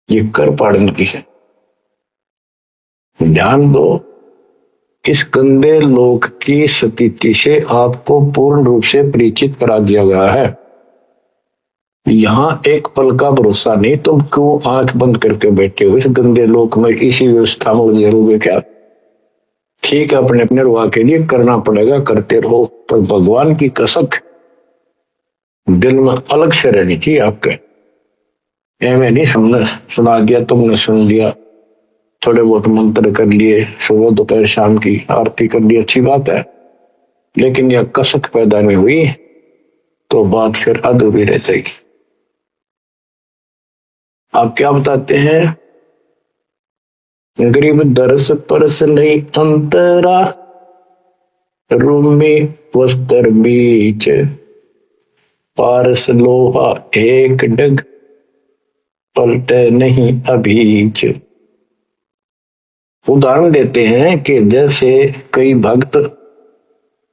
ये कर पाड़ने की है। ध्यान दो, इस गंदे लोक की स्थिति से आपको पूर्ण रूप से परिचित करा दिया गया है। यहां एक पल का भरोसा नहीं, तुम क्यों आंख बंद करके बैठे हो इस गंदे लोक में, इसी व्यवस्था में उलझे रहोगे क्या? ठीक है, अपने अपने निर्वाह के लिए करना पड़ेगा, करते रहो, पर भगवान की कसक दिल में अलग से रहनी चाहिए आपके। एवं नहीं सुना दिया तुमने, सुन लिया, थोड़े बहुत मंत्र कर लिए, सुबह दोपहर शाम की आरती कर ली, अच्छी बात है, लेकिन यह कसक पैदा नहीं हुई तो बात फिर अधूरी रह जाएगी। आप क्या बताते हैं? गरीब दरस परस नहीं अंतरा, रूमी वस्त्र बीच, पारस लोहा एक डग, पलटे नहीं अभीच। उदाहरण देते हैं कि जैसे कई भक्त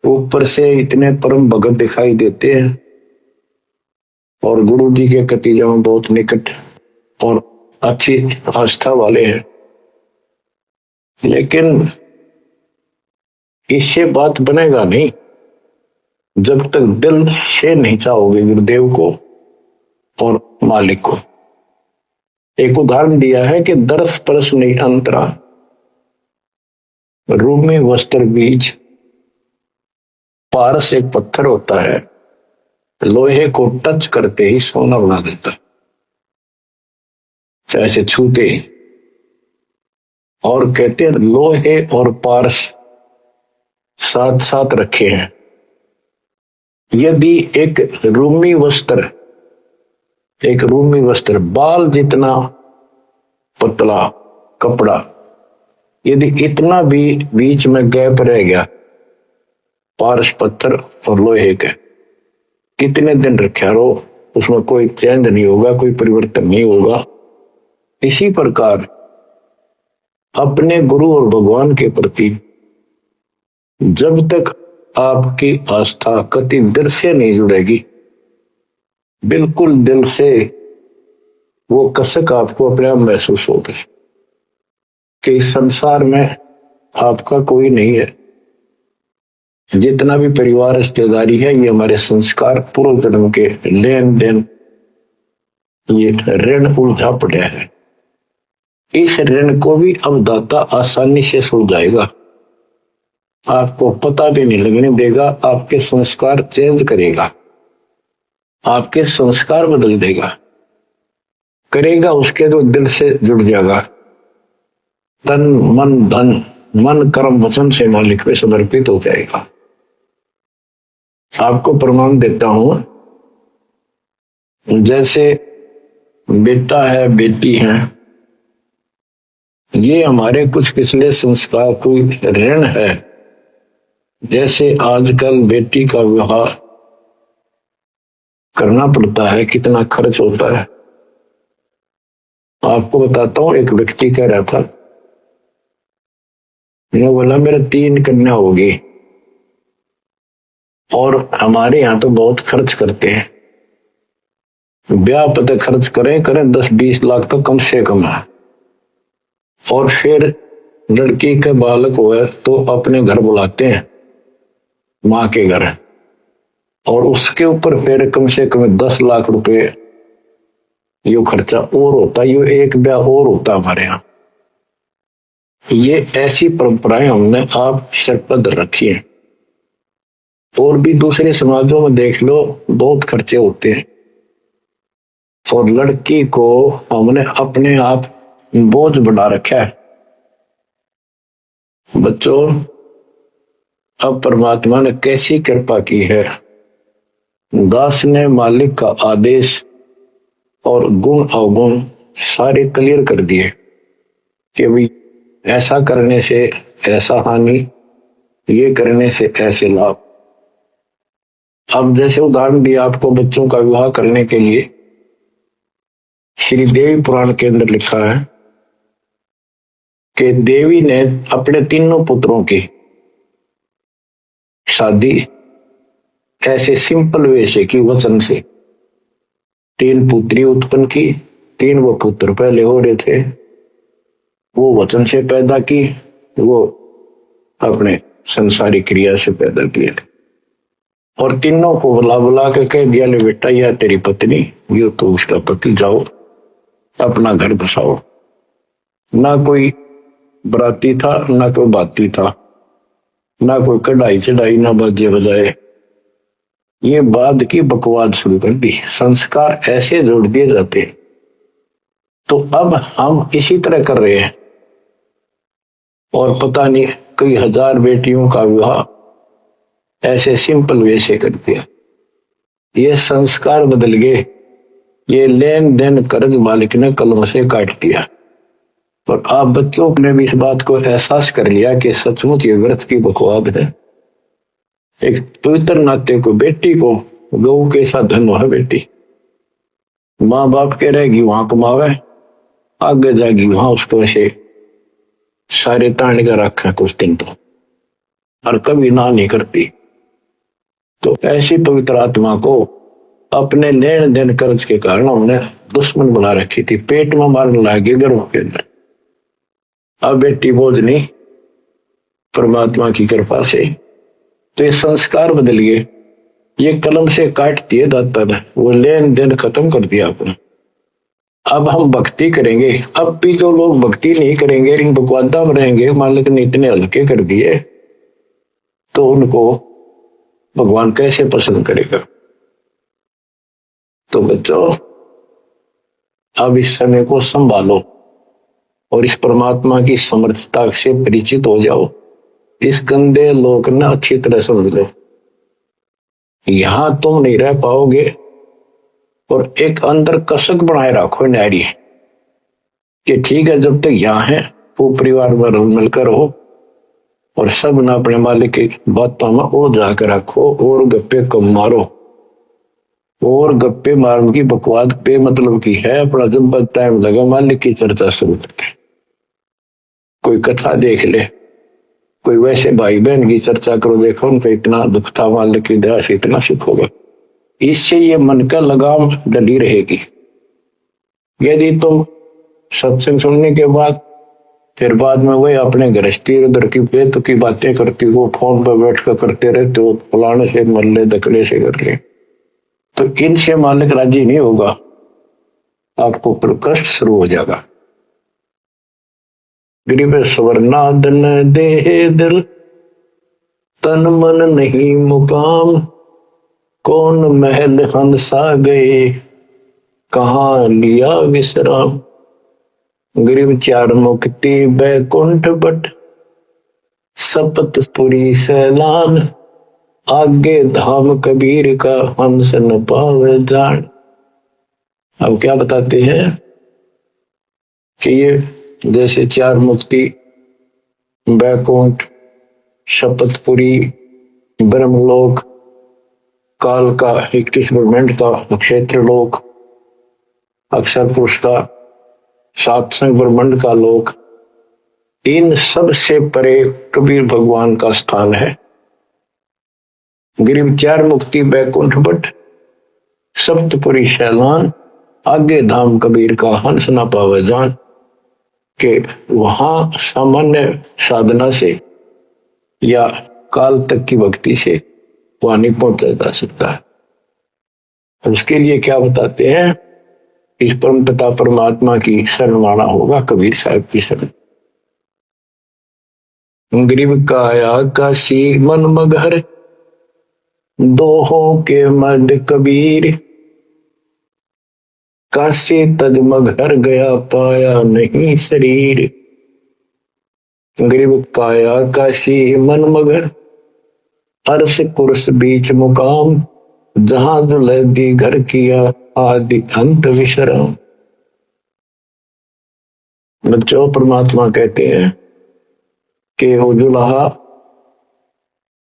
ऊपर से इतने परम भगत दिखाई देते हैं और गुरु जी के कतीजा में बहुत निकट और अच्छी आस्था वाले हैं, लेकिन इससे बात बनेगा नहीं जब तक दिल से नहीं चाहोगे गुरुदेव को और मालिक को। एक उदाहरण दिया है कि दरस परस नहीं अंतरा, रूमी वस्त्र बीज। पारस एक पत्थर होता है, लोहे को टच करते ही सोना बना देता है, ऐसे छूते ही। और कहते हैं लोहे और पारस साथ साथ रखे हैं। यदि एक रूमी वस्त्र बाल जितना पतला कपड़ा, यदि इतना भी बीच में गैप रह गया पारस पत्थर और लोहे के, कितने दिन रखा रहो उसमें कोई चेंज नहीं होगा, कोई परिवर्तन नहीं होगा। इसी प्रकार अपने गुरु और भगवान के प्रति जब तक आपकी आस्था कति दिल से नहीं जुड़ेगी, बिल्कुल दिल से, वो कसक आपको अपने आप महसूस होगी कि इस संसार में आपका कोई नहीं है। जितना भी परिवार रिश्तेदारी है, ये हमारे संस्कार पूर्व जन्म के लेन देन, ये ऋण उलझा पड़ा है। इस ऋण को भी अब दाता आसानी से सुलझाएगा, आपको पता भी नहीं लगने देगा। आपके संस्कार चेंज करेगा, आपके संस्कार बदल देगा, करेगा उसके जो दिल से जुड़ जाएगा। तन मन धन, मन कर्म वचन से मालिक में समर्पित हो जाएगा। आपको प्रमाण देता हूं, जैसे बेटा है बेटी है, ये हमारे कुछ पिछले संस्कार कोई ऋण है। जैसे आजकल बेटी का विवाह करना पड़ता है, कितना खर्च होता है। आपको बताता हूं, एक व्यक्ति कह रहा था, मैंने बोला मेरा 3 कन्या होगी और हमारे यहाँ तो बहुत खर्च करते हैं, ब्याह पता खर्च करें 10-20 लाख तो कम से कम है। और फिर लड़की के बालक हुए तो अपने घर बुलाते हैं, माँ के घर, और उसके ऊपर फिर कम से कम 10 लाख रुपए यो खर्चा और होता, यो एक ब्याह और होता हमारे यहाँ। ये ऐसी परंपराएं हमने आप सर पर धर रखी है। और भी दूसरे समाजों में देख लो, बहुत खर्चे होते हैं, और लड़की को हमने अपने आप बोझ बढ़ा रखा है। बच्चों, अब परमात्मा ने कैसी कृपा की है, दास ने मालिक का आदेश और गुण अवगुण सारे क्लियर कर दिए कि भाई ऐसा करने से ऐसा हानि, ये करने से ऐसे लाभ। अब जैसे उदाहरण दिया आपको बच्चों का विवाह करने के लिए, श्री देवी पुराण के अंदर लिखा है कि देवी ने अपने तीनों पुत्रों की शादी ऐसे सिंपल वे से की, वचन से। 3 पुत्री उत्पन्न की, 3 वो पुत्र पहले हो रहे थे, वो वचन से पैदा की, वो अपने संसारी क्रिया से पैदा किए थे। और तीनों को बुला बुला के कह दिया, ले बेटा यह तेरी पत्नी, यो तो उसका पति, जाओ अपना घर बसाओ। ना कोई बराती था, ना कोई बाती था, ना कोई कढ़ाई चढ़ाई, ना बाजे बजाए। ये बाद की बकवाद शुरू कर दी, संस्कार ऐसे जोड़ दिए जाते। तो अब हम इसी तरह कर रहे हैं और पता नहीं कई हजार बेटियों का विवाह ऐसे सिंपल वे से कर दिया। ये संस्कार बदल गए, ये लेन देन कर्ज मालिक ने कलम से काट दिया। और आप बच्चों ने भी इस बात को एहसास कर लिया कि सचमुच ये व्रत की बकवाद है। एक पवित्र नाते को, बेटी को गौ के साथ धन है बेटी, माँ बाप के रहेगी वहां कमावे, आगे जाएगी वहां उसको ऐसे सारे ताने का रखा कुछ दिन तो, और कभी ना नहीं करती। तो ऐसी पवित्र आत्मा को अपने लेन देन कर्ज के कारण हमने दुश्मन बना रखी थी, पेट में मारने लगे गर्भ के अंदर। अब बेटी बोझ नहीं, परमात्मा की कृपा से तो ये संस्कार बदल गए, ये कलम से काट दिए दाता ने, वो लेन देन खत्म कर दिया आपने। अब हम भक्ति करेंगे। अब भी जो लोग भक्ति नहीं करेंगे, इन बकवादा में रहेंगे, मालिक ने इतने हल्के कर दिए, तो उनको भगवान कैसे पसंद करेगा। तो बच्चों अब इस समय को संभालो और इस परमात्मा की समर्थता से परिचित हो जाओ। इस गंदे लोक ने अच्छी तरह समझ लो, यहां तुम नहीं रह पाओगे। और एक अंदर कसक बनाए रखो नारी कि ठीक है, जब तक यहाँ है वो परिवार में मिलकर रहो और सब ना अपने मालिक की बातों में और जाकर रखो, और गप्पे कम मारो। और गप्पे मारने की बकवाद पे मतलब की है, अपना जब टाइम लगा मालिक की चर्चा शुरू करते, कोई कथा देख ले, कोई वैसे भाई बहन की चर्चा करो, देखो उनका इतना दुख था, मालिक की दया से इतना सुख होगा। इससे ये मन का लगाम डली रहेगी। यदि तुम सत्संग सुनने के बाद फिर बाद में वही अपने गृहस्थी उधर की पेट की बातें करती हो, फोन पर बैठ कर करते रहते हो, फलाने से मर ले, दकले से कर ले, तो इनसे मालिक राजी नहीं होगा, आपको पर कष्ट शुरू हो जाएगा। गरीब स्वर्णादन देह दिल, तन मन नहीं मुकाम, कौन महल हंसा गए, कहाँ लिया विश्राम। गरीब चार मुक्ति बैकुंठ बट, सपतपुरी सैलान, आगे धाम कबीर का हंस न पावे जान। अब क्या बताते हैं कि ये जैसे चार मुक्ति, बैकुंठ, शपथपुरी, ब्रह्मलोक, काल का 21 ब्रह्मांड का क्षेत्र लोक, अक्षर पुरुष का सातसंग ब्रह्मांड का लोक, इन सब से परे कबीर भगवान का स्थान है। गरीब चार मुक्ति बैकुंठ बट, सप्तपुरी शैलान, आगे धाम कबीर का हंस न पावे जान। के वहां सामान्य साधना से या काल तक की भक्ति से वहां नहीं पहुंचा जा सकता है। उसके लिए क्या बताते हैं, इस परम पिता परमात्मा की शरण माना होगा, कबीर साहब की शरण। गरीब काया काशी मन मगर, दोहों के मद कबीर, काशी तज मगर गया पाया नहीं शरीर। गरीब काया काशी मन मगर, अर्श कुर्स बीच मुकाम, जहां दुलहदी घर किया आदि अंत विश्राम। बच्चों परमात्मा कहते हैं कि वो दुल्हा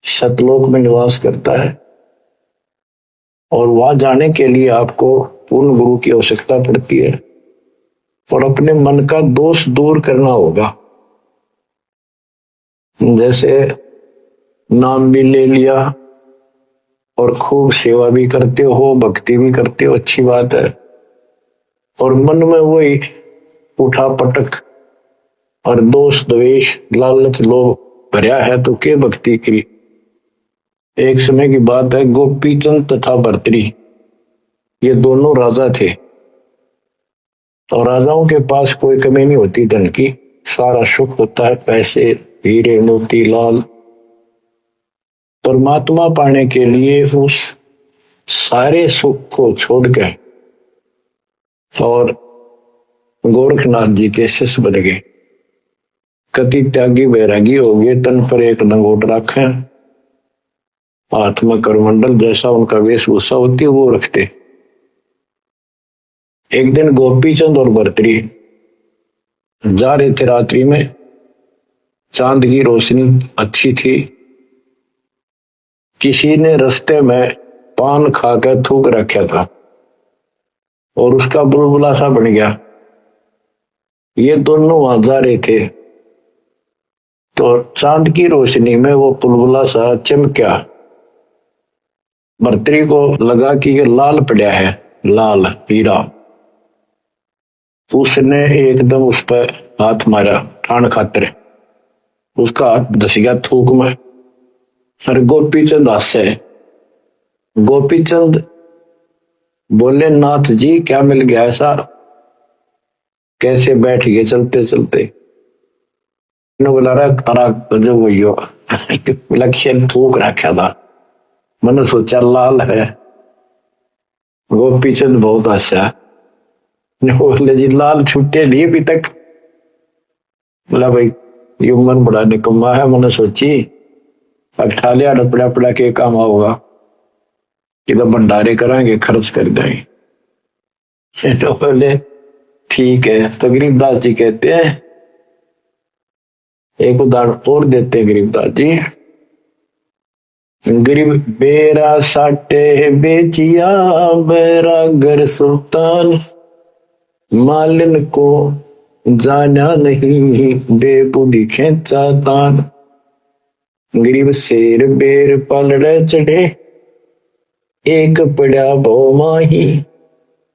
सतलोक में निवास करता है और वहां जाने के लिए आपको पूर्ण गुरु की आवश्यकता पड़ती है और अपने मन का दोष दूर करना होगा। जैसे नाम भी ले लिया और खूब सेवा भी करते हो, भक्ति भी करते हो, अच्छी बात है, और मन में वही उठा पटक और दोष द्वेष लालच लोभ भरया है, तो के भक्ति की। एक समय की बात है, गोपीचंद तथा भर्तृ ये दोनों राजा थे, और राजाओं के पास कोई कमी नहीं होती धन की, सारा सुख होता है, पैसे, हीरे, मोती, लाल। परमात्मा पाने के लिए उस सारे सुख को छोड़ के और गोरखनाथ जी के शिष्य बन गए। कति त्यागी बैरागी हो गए, तन पर एक लंगोट रखे, हाथ में करमंडल, जैसा उनका वेशभूषा होती है वो रखते। एक दिन गोपीचंद और भर्तृ जा रहे थे रात्रि में, चांद की रोशनी अच्छी थी। किसी ने रास्ते में पान खाकर थूक रखा था और उसका बुलबुला सा बन गया। ये दोनों वहां जा रहे थे तो चांद की रोशनी में वो बुलबुला सा चमका। भर्तृ को लगा कि ये लाल पड़ा है, लाल हीरा। उसने एकदम उस पर हाथ मारा ठाण खातर, उसका हाथ धस गया थूक में। अरे गोपीचंद हंसे। गोपीचंद बोले, नाथ जी क्या मिल गया ऐसा, कैसे बैठ गए चलते चलते। बोला रहा तारा गजब हुई हो, लक्ष्य थूक रखा था, मैंने सोचा लाल है। गोपीचंद बहुत हंसा। बोले जी लाल छुट्टे नहीं अभी तक। बोला भाई ये मन बड़ा निकम्मा है, मैंने सोची अठा लिया डपड़ा पड़ा के काम होगा, कि तो भंडारे कराएंगे, खर्च कर देंगे। तो बोले ठीक है। तो गरीबदास जी कहते हैं, एक उदाहरण और देते हैं गरीबदास जी। गरीब बेरा साटे बेचिया बैरागर सुल्तान, मालिन को जाना नहीं बेबुद्धि खेचा तान। गरीब शेर बेर पलड़े चढ़े, एक पड़ा भो माही,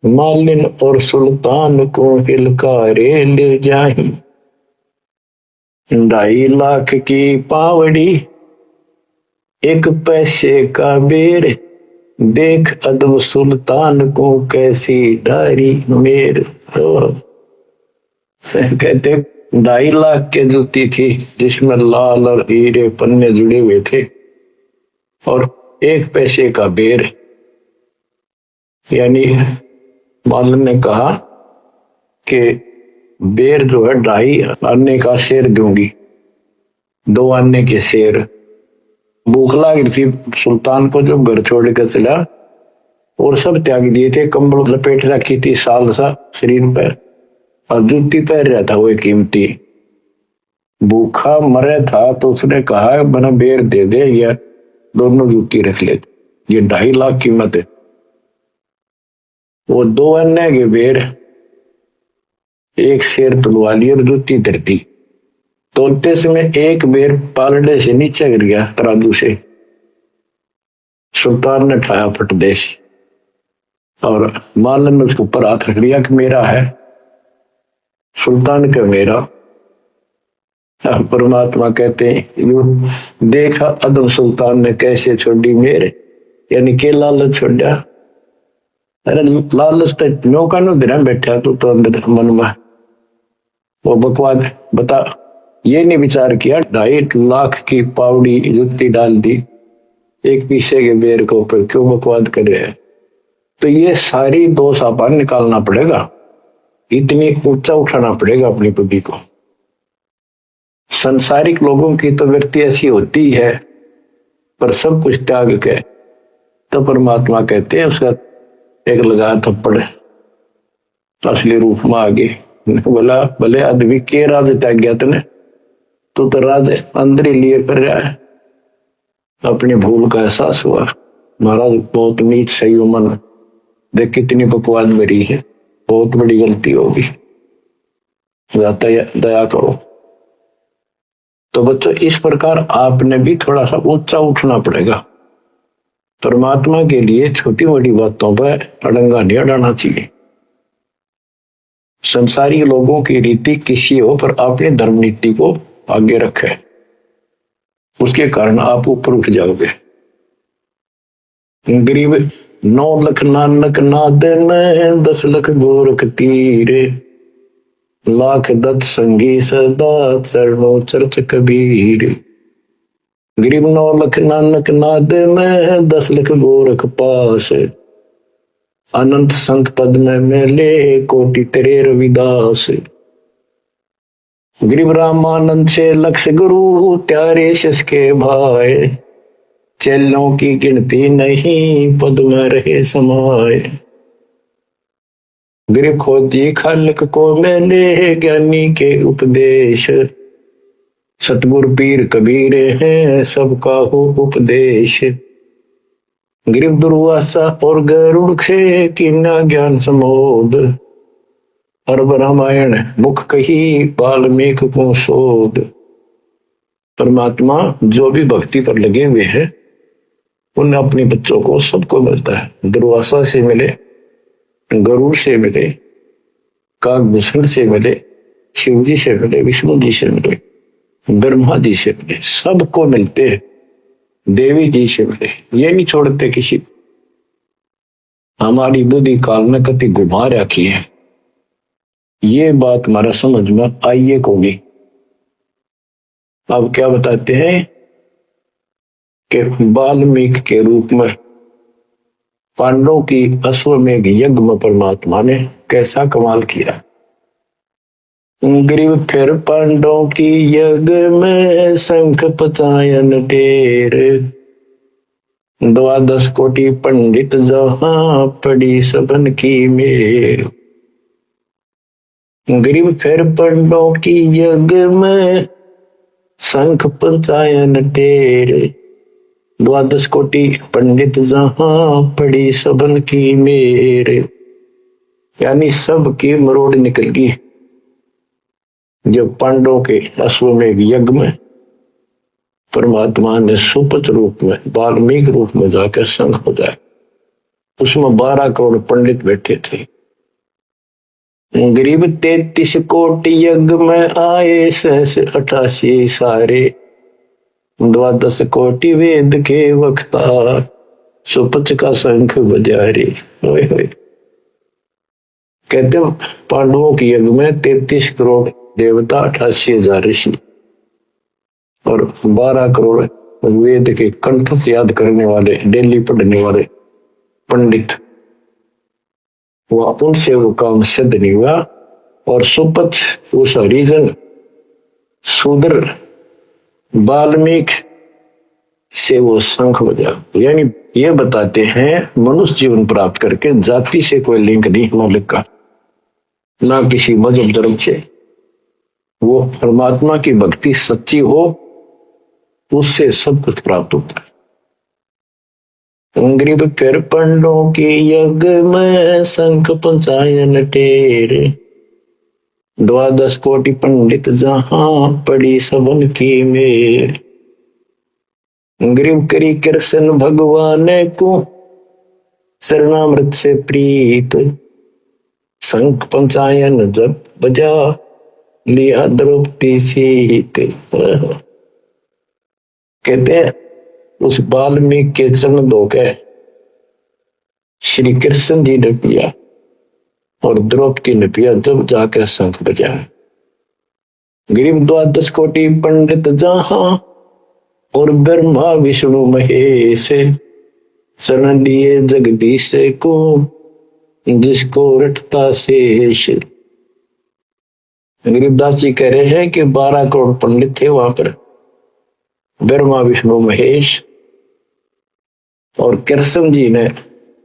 मालिन और सुल्तान को हिलकारे ले जाही। 2.5 लाख की पावड़ी, 1 पैसे का बेर, देख अदब सुल्तान को कैसी डारी मेर। कहते 2.5 लाख के जूती थी जिसमें लाल और हीरे पन्ने जुड़े हुए थे, और 1 पैसे का बेर। यानी मालिन ने कहा कि बेर जो है 2.5 आने का शेर दूंगी, 2 आने के शेर। भूख लगी थी सुल्तान को, जो घर छोड़ कर चला और सब त्याग दिए थे, कंबल लपेट रखी थी साल सा शरीर पर, और जूती पहन रहा था वो कीमती। भूखा मरे था तो उसने कहा बना बेर दे दे, या दोनों जूती रख ले, ये 2.5 लाख कीमत है। वो 2 अन्य के बेर, 1 शेर तुलवा लिया और जूती धरती। तोलते समय 1 बेर पालड़े से नीचे गिर गया तराजू से। सुल्तान ने उठाया फटदेश और मालन ने उसके ऊपर हाथ रख लिया कि मेरा है। सुल्तान का मेरा। और परमात्मा कहते हैं यू देखा अदम सुल्तान ने कैसे छोड़ी मेरे, यानी के लालच छोड़ा। अरे लालच तो नौका नो दिन बैठा तो अंदर मन में वो बकवाद बता, ये नहीं विचार किया 2.5 लाख की पावड़ी जुत्ती डाल दी 1 पीसे के बेर के ऊपर, क्यों बकवाद कर रहे हैं। तो ये सारी दोष अपन निकालना पड़ेगा, इतनी ऊंचा उठाना पड़ेगा अपनी बुद्धि को। संसारिक लोगों की तो वृत्ति ऐसी होती है, पर सब कुछ त्याग के तो परमात्मा कहते हैं उसका एक लगा थप्पड़ असली रूप में आगे। बोला भले आदमी के राज त्याग गया तने, तू तो राज अंदर ही लिए कर रहा है। अपनी भूल का एहसास हुआ, महाराज बहुत नीच सही हो मन, देख कितनी बकवाद मेरी है, बहुत बड़ी गलती होगी, दया करो। तो बच्चों इस प्रकार आपने भी थोड़ा सा ऊंचा उठना पड़ेगा। परमात्मा के लिए छोटी बड़ी बातों पर अड़ंगा नहीं अड़ाना चाहिए। संसारी लोगों की रीति किसी हो, पर अपनी धर्म नीति को आगे रखे, उसके कारण आप ऊपर उठ जाओगे। गरीब 9 लाख नानक नाद में 10 लाख गोरख तीरे, लाख दत्त संगी सदा चरणों चरत कबीर। गरीब 9 लाख नानक नाद में 10 लाख गोरख पास, अनंत संत पद में मेले कोटि तेरे रविदास। गरीब रामानंद से लक्ष्य गुरु त्यारे शस के भाई, चेलों की गिनती नहीं पद में रहे समाये। गरीब खोजी खालिक को मेले ज्ञानी के उपदेश, सतगुरु पीर कबीर हैं सबका हो उपदेश। गरीब दुर्वासा और गरुड़ से कीना ज्ञान समोद, अरब रामायण मुख कही वाल्मीकि को शोध। परमात्मा जो भी भक्ति पर लगे हुए हैं उन अपने बच्चों को सबको मिलता है। दुर्वासा से मिले, गरुड़ से मिले, काकभूषण से मिले, शिव जी से मिले, विष्णु जी से मिले, ब्रह्मा जी से मिले, सबको मिलते हैं। देवी जी से मिले, ये नहीं छोड़ते किसी को। हमारी बुद्धि काल में कभी घुमा रखी है, ये बात हमारा समझ में आइए को नहीं। अब क्या बताते हैं कि वाल्मीकि के रूप में पांडवों की अश्वमेघ यज्ञ में परमात्मा ने कैसा कमाल किया। गरीब फिर पांडवों की यज्ञ में शंख पचायन ढेर, 12 कोटि पंडित जहां पड़ी सबन की मेर। गरीब फिर पांडवों की यज्ञ में शंख पचायन ढेर, 12 कोटि पंडित जहां पड़ी सबन की मेर। यानी सबकी मरोड़ निकल गई जब पांडवों के अश्वमेघ यज्ञ में परमात्मा ने सुपथ रूप में वाल्मीकि रूप में जाकर शंख बजाया। उसमें 12 करोड़ पंडित बैठे थे। गरीब 33 कोटि यज्ञ में आए सहस 88 सारे, 12 कोटि वेद के वक्ता सुपथ का शंख बजारे। कहते पांडवों की यज्ञ में 33 करोड़ देवता, 88,000 ऋषि और 12 करोड़ वेद के कंठ से याद करने वाले, डेली पढ़ने वाले पंडित। वह उनसे वो काम सिद्ध नहीं हुआ और सुपथ उस हरिजन शूद्र वाल्मीकि से वो शंख बजा। यानी ये बताते हैं मनुष्य जीवन प्राप्त करके जाति से कोई लिंक नहीं मौलिक का, ना किसी मजहब धर्म से। वो परमात्मा की भक्ति सच्ची हो उससे सब कुछ प्राप्त होता है। गरीब फिर पंडों के यज्ञ में शंख पंचायन ढेर, 12 कोटि पंडित जहां पड़ी सबन की मेर। गरीब करी कृष्ण भगवान को शरणामृत से प्रीत, शंख पंचायन जब बजा लिया द्रौपदी सीत। कहते हैं उस वाल्मीकि के चरण धोके श्री कृष्ण जी ने पिया और द्रौपदी ने पिया जब जाकर शंख बजा। गरीब 12 कोटि पंडित जहां और ब्रह्मा विष्णु महेश, शरण लिए जगदीश को जिसको रटता शेष। गरीबदास जी कह रहे हैं कि 12 करोड़ पंडित थे वहां पर, ब्रह्मा विष्णु महेश, और कृष्ण जी ने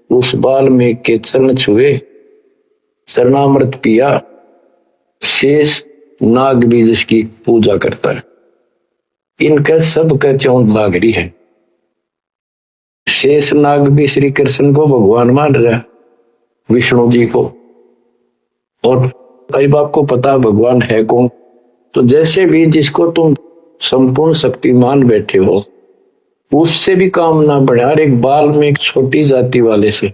उस वाल्मीकि के चरण छुए, शरणामृत पिया। शेष नाग भी जिसकी पूजा करता है, इनका सब का चौंध लाग रही है। शेष नाग भी श्री कृष्ण को भगवान मान रहा है, विष्णु जी को, और कई बाप को पता भगवान है कौन। तो जैसे भी जिसको तुम संपूर्ण शक्तिमान बैठे हो उससे भी काम ना बढ़े, हर एक बाल में एक छोटी जाति वाले से,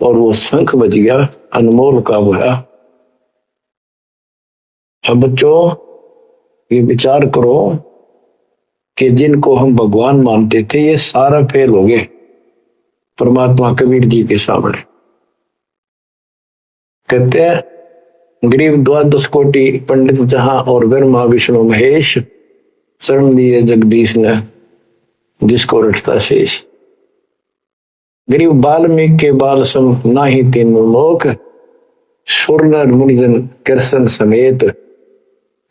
और वो शंख बज गया, अनमोल काम हुआ। अब बच्चों ये विचार करो कि जिनको हम भगवान मानते थे ये सारा फेल हो गए। परमात्मा कबीर जी के सामने कहते हैं, गरीब द्वादश कोटि पंडित जहां और ब्रह्मा विष्णु महेश, शरण दिए जगदीश ने जिसको रटता शेष। गरीब वाल्मीकि के बाल सम नाही तीनों लोक, सुर नर मुनिजन कृष्ण समेत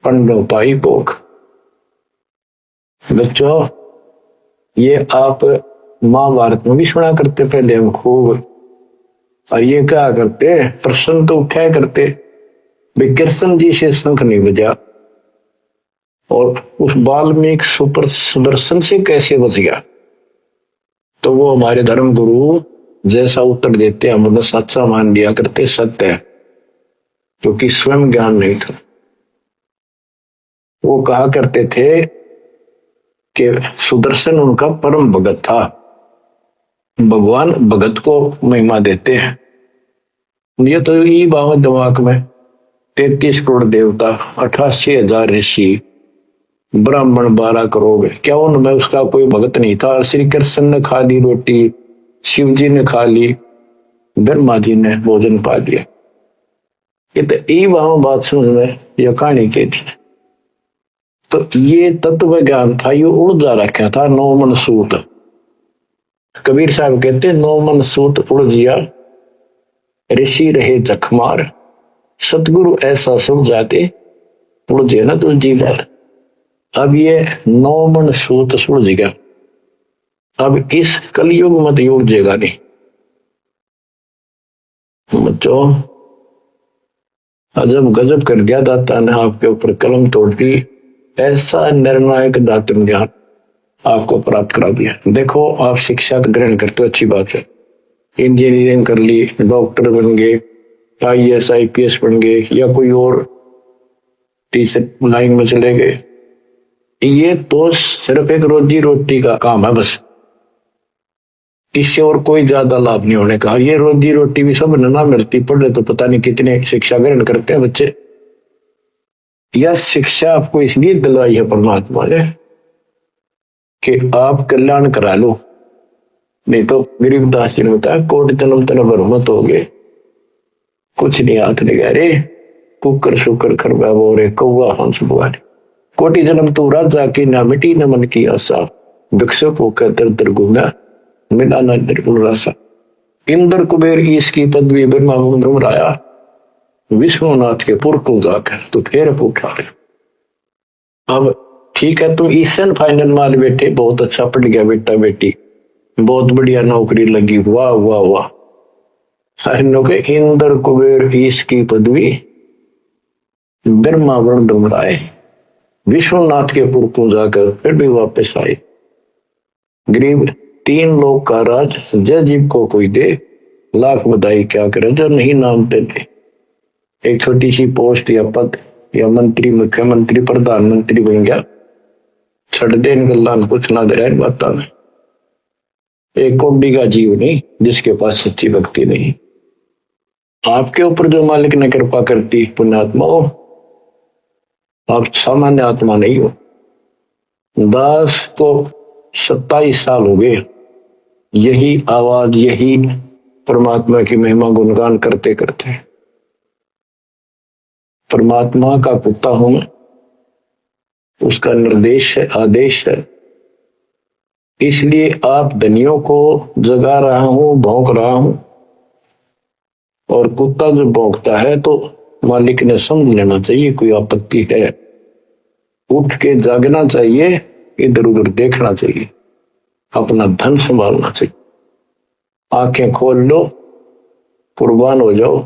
पंडो पाई पोख। बच्चों, ये आप महाभारत में भी सुना करते पहले हम खूब, और ये क्या करते, प्रश्न तो उठाया करते भाई कृष्ण जी से शंख नहीं बजा और उस वाल्मीकि सुपर सुदर्शन से कैसे बच गया। तो वो हमारे धर्म गुरु जैसा उत्तर देते हम उन्हें सच्चा मान लिया करते, सत्य है, क्योंकि स्वयं ज्ञान नहीं था। वो कहा करते थे कि सुदर्शन उनका परम भगत था। भगवान भगत को महिमा देते हैं। ये तो ये बात दिमाग में 33 करोड़ देवता, 88,000 ऋषि, ब्राह्मण 12 करोड़, क्या उनमें उसका कोई भगत नहीं था। श्री कृष्ण ने खा ली रोटी, शिव जी ने खा ली, ब्रह्मा जी ने भोजन पा लिया। ये तो ये बात समझ में यह कहानी के थी। तो ये तत्व ज्ञान था, ये उड़ जा रखा था। 9 मन सूत, कबीर साहब कहते 9 मन सूत उड़ जिया, ऋषि रहे जखमार, सतगुरु ऐसा सुन जाते उड़ जे ना तुझ जी बार। अब ये 9 मन सूत सुड़ गया, अब इस कलयुग मत युग जेगा नहीं। बच्चों, अजब गजब कर दिया दाता ने आपके ऊपर कलम तोड़ दी, ऐसा निर्णायक दातन ज्ञान आपको प्राप्त करा दिया। देखो, आप शिक्षा ग्रहण करते हो, अच्छी बात है, इंजीनियरिंग कर ली, डॉक्टर बन गए, IAS IPS बन गए, या कोई और टीचर लाइन में चले गए। ये तो सिर्फ एक रोजी रोटी का काम है बस, इससे और कोई ज्यादा लाभ नहीं होने का। ये रोजी रोटी भी सब ना मिलती, पढ़े तो पता नहीं कितने शिक्षा ग्रहण करते हैं बच्चे। यह शिक्षा आपको इसलिए दिलवाई है परमात्मा ने कि आप कल्याण करा लो, नहीं तो गरीबदास जी ने बताया कोट जन्म तन भरमत हो गए, कुछ नहीं हाथ लगा रे, कुकर शुकर खरबा बोरे कौआ हंस बुआरे, कोटि जन्म तू राजा की ना मिटी न मन की आशा, भिक्षुक होकर दर दर घूमा मिला न निर्गुण रासा। इंद्र कुबेर इसकी पदवी ब्रह्मा घुमराया, विश्वनाथ के पुर को जाकर तो फिर उठा। अब ठीक है, तुम ईसन फाइनल मार बैठे, बहुत अच्छा पढ़ गया बेटा बेटी, बहुत बढ़िया नौकरी लगी, वाह वाह वाह। के इंद्र कुबेर ईश की पदवी ब्रह्मा वर्ण घुमराए, विश्वनाथ के पुर को जाकर फिर भी वापस आए। गरीब 3 लोग का राज जय जीव को कोई दे, लाख बधाई क्या करे जो नहीं नाम तेरे। एक छोटी सी पोस्ट या पद या मंत्री, मुख्यमंत्री, प्रधानमंत्री बन गया, छड़ दे गल्ला कुछ ना दे बात में। एक कोडी का जीव नहीं जिसके पास सच्ची भक्ति नहीं। आपके ऊपर जो मालिक ने कृपा करती, पुण्यात्मा हो, आप सामान्य आत्मा नहीं हो। दास को 27 साल हो गए यही आवाज, यही परमात्मा की महिमा गुणगान करते करते। परमात्मा का कुत्ता हूं मैं, उसका निर्देश है, आदेश है, इसलिए आप धनियों को जगा रहा हूं, भौंक रहा हूं। और कुत्ता जो भौंकता है तो मालिक ने समझ लेना चाहिए कोई आपत्ति है, उठ के जागना चाहिए, इधर उधर देखना चाहिए, अपना धन संभालना चाहिए। आंखें खोल लो, कुर्बान हो जाओ।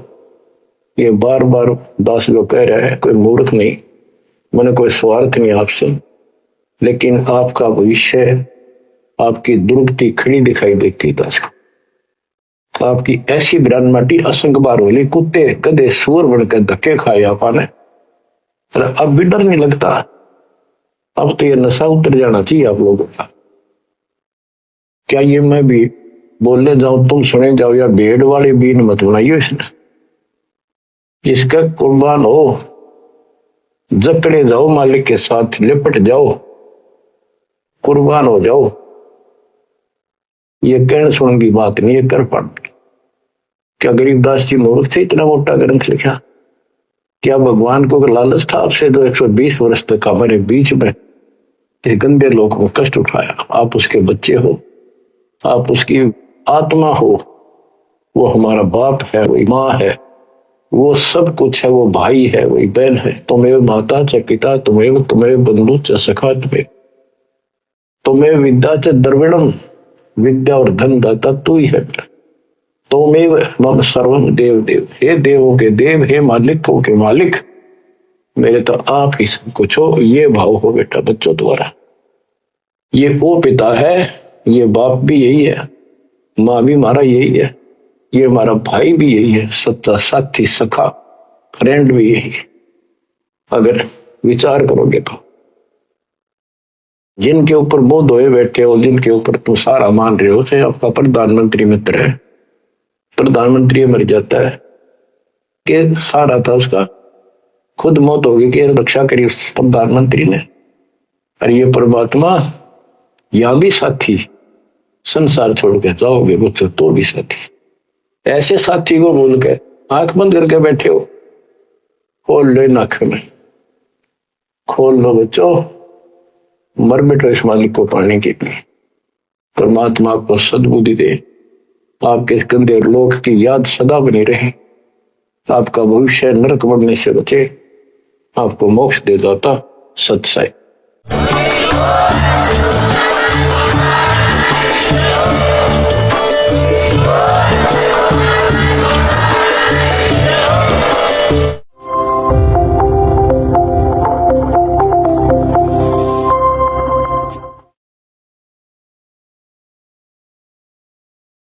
ये बार बार दास जो कह रहे हैं, कोई मूर्ख नहीं, मैंने कोई स्वार्थ नहीं आपसे, लेकिन आपका भविष्य, आपकी दुर्गति खड़ी दिखाई देती दास को। आपकी ऐसी बिरान माटी असंग बार होली, कुत्ते कदे सुअर बनकर धक्के खाए आपने, अब भी डर नहीं लगता। अब तो ये नशा उतर जाना चाहिए आप लोगों का। क्या ये मैं भी बोलने जाऊं तुम सुने जाओ, या भेड़ वाले बीन मत बनाइयो इसने। इसका कुर्बान हो, जकड़े जाओ, मालिक के साथ लिपट जाओ, कुर्बान हो जाओ। ये कहने सुनने की बात नहीं है, कर पड़। क्या गरीबदास जी मूर्ख थे इतना मोटा ग्रंथ लिखा? क्या भगवान को लालच था आपसे जो 120 वर्ष तक हमारे बीच में इस गंदे लोक में कष्ट उठाया? आप उसके बच्चे हो, आप उसकी आत्मा हो, वो हमारा बाप है, वही माँ है, वो सब कुछ है, वो भाई है, वही बहन है। तुम्हें माता च पिता तुम्हें, तुम्हें बंधु च सखा तुम्हें विद्या च द्रविणम, विद्या और धन दाता तू ही है। तोमेव मम सर्वम देव देव, हे देवों के देव, हे मालिकों के मालिक, मेरे तो आप ही सब कुछ हो। ये भाव हो बेटा बच्चों द्वारा। ये वो पिता है, ये बाप भी यही है, माँ भी हमारा यही है, ये हमारा भाई भी यही है, सच्चा साथी सखा फ्रेंड भी यही है। अगर विचार करोगे तो जिनके ऊपर मुंह धोए बैठे हो, जिनके ऊपर तुम सारा मान रहे हो, चाहे आपका प्रधानमंत्री मित्र है, प्रधानमंत्री मर जाता है कि सारा था उसका, खुद मौत होगी कि रक्षा करी उस प्रधानमंत्री ने। और ये परमात्मा यहां भी साथी, संसार छोड़ के जाओगे बच्चों तो भी साथी। ऐसे साथी को भूल के आंख बंद करके बैठे हो, खोल लो नाक में, खोल लो बच्चों, मर मिटो इस मालिक को पाने के लिए। परमात्मा आपको सद्बुद्धि दे, आपके इस गंदे लोक की याद सदा बनी रहे, आपका भविष्य नरक बनने से बचे, आपको मोक्ष दे दाता सत्सय।